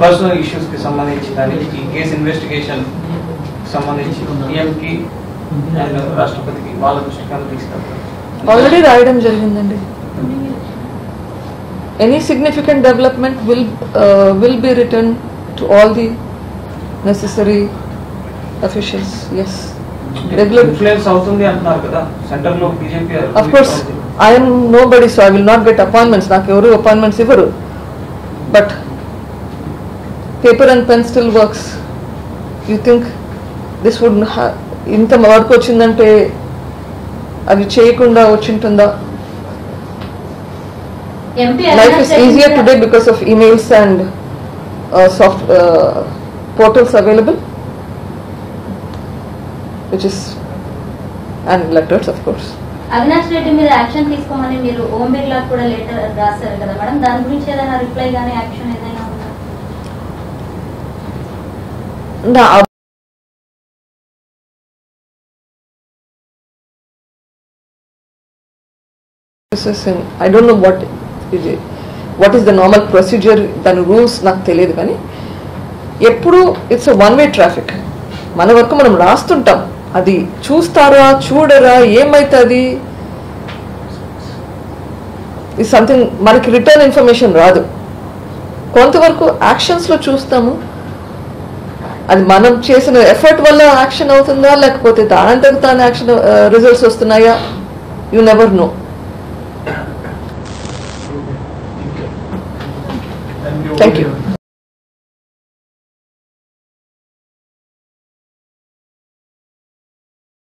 Speaker 7: పర్సనల్ ఇష్యూస్ కి సంబంధించి కానీ, ఈ కేసు ఇన్వెస్టిగేషన్ సంబంధించి పిఎంకి అండ్ రాష్ట్రపతికి వాళ్ళ దృష్టికి తీసుకెళ్తారు?
Speaker 2: ఆల్రెడీ రాయడం జరిగిందండి. Any significant development will be written to all the necessary officials. Yes. Regular
Speaker 7: influence అవుతుంది అంటున్నారు కదా సెంటర్ లో BJP.
Speaker 2: Of course, I am nobody, so I will not get appointments. నాకు ఎవరు appointments ఇవ్వరు. But paper and pen still works. You think this would ఇంత వరకు వచ్చిందంటే అవి చేయకుండా వచ్చింటుందా? Life is easier today because of emails and soft portals available, which is, and letters of course.
Speaker 10: Avinash Reddy మీద action తీసుకోమని మీరు ఓం బిర్లా కూడా లెటర్ రాశారు కదా మేడం, దాని గురించి ఏదైనా రిప్లై గానీ యాక్షన్ ఏదైనా ఉందా? I don't know what is the normal procedure, దాని రూల్స్ నాకు తెలియదు. కానీ ఎప్పుడు ఇట్స్ వన్ వే ట్రాఫిక్. మన వరకు మనం రాస్తుంటాం, అది చూస్తారా చూడరా ఏమైతుంది ఇది సంథింగ్ మనకి రిటర్న్ ఇన్ఫర్మేషన్ రాదు. కొంతవరకు యాక్షన్స్లో చూస్తాము, అది మనం చేసిన ఎఫర్ట్ వల్ల యాక్షన్ అవుతుందా లేకపోతే దానంతకు తాను యాక్షన్ రిజల్ట్స్ వస్తున్నాయా, you never know. Thank you.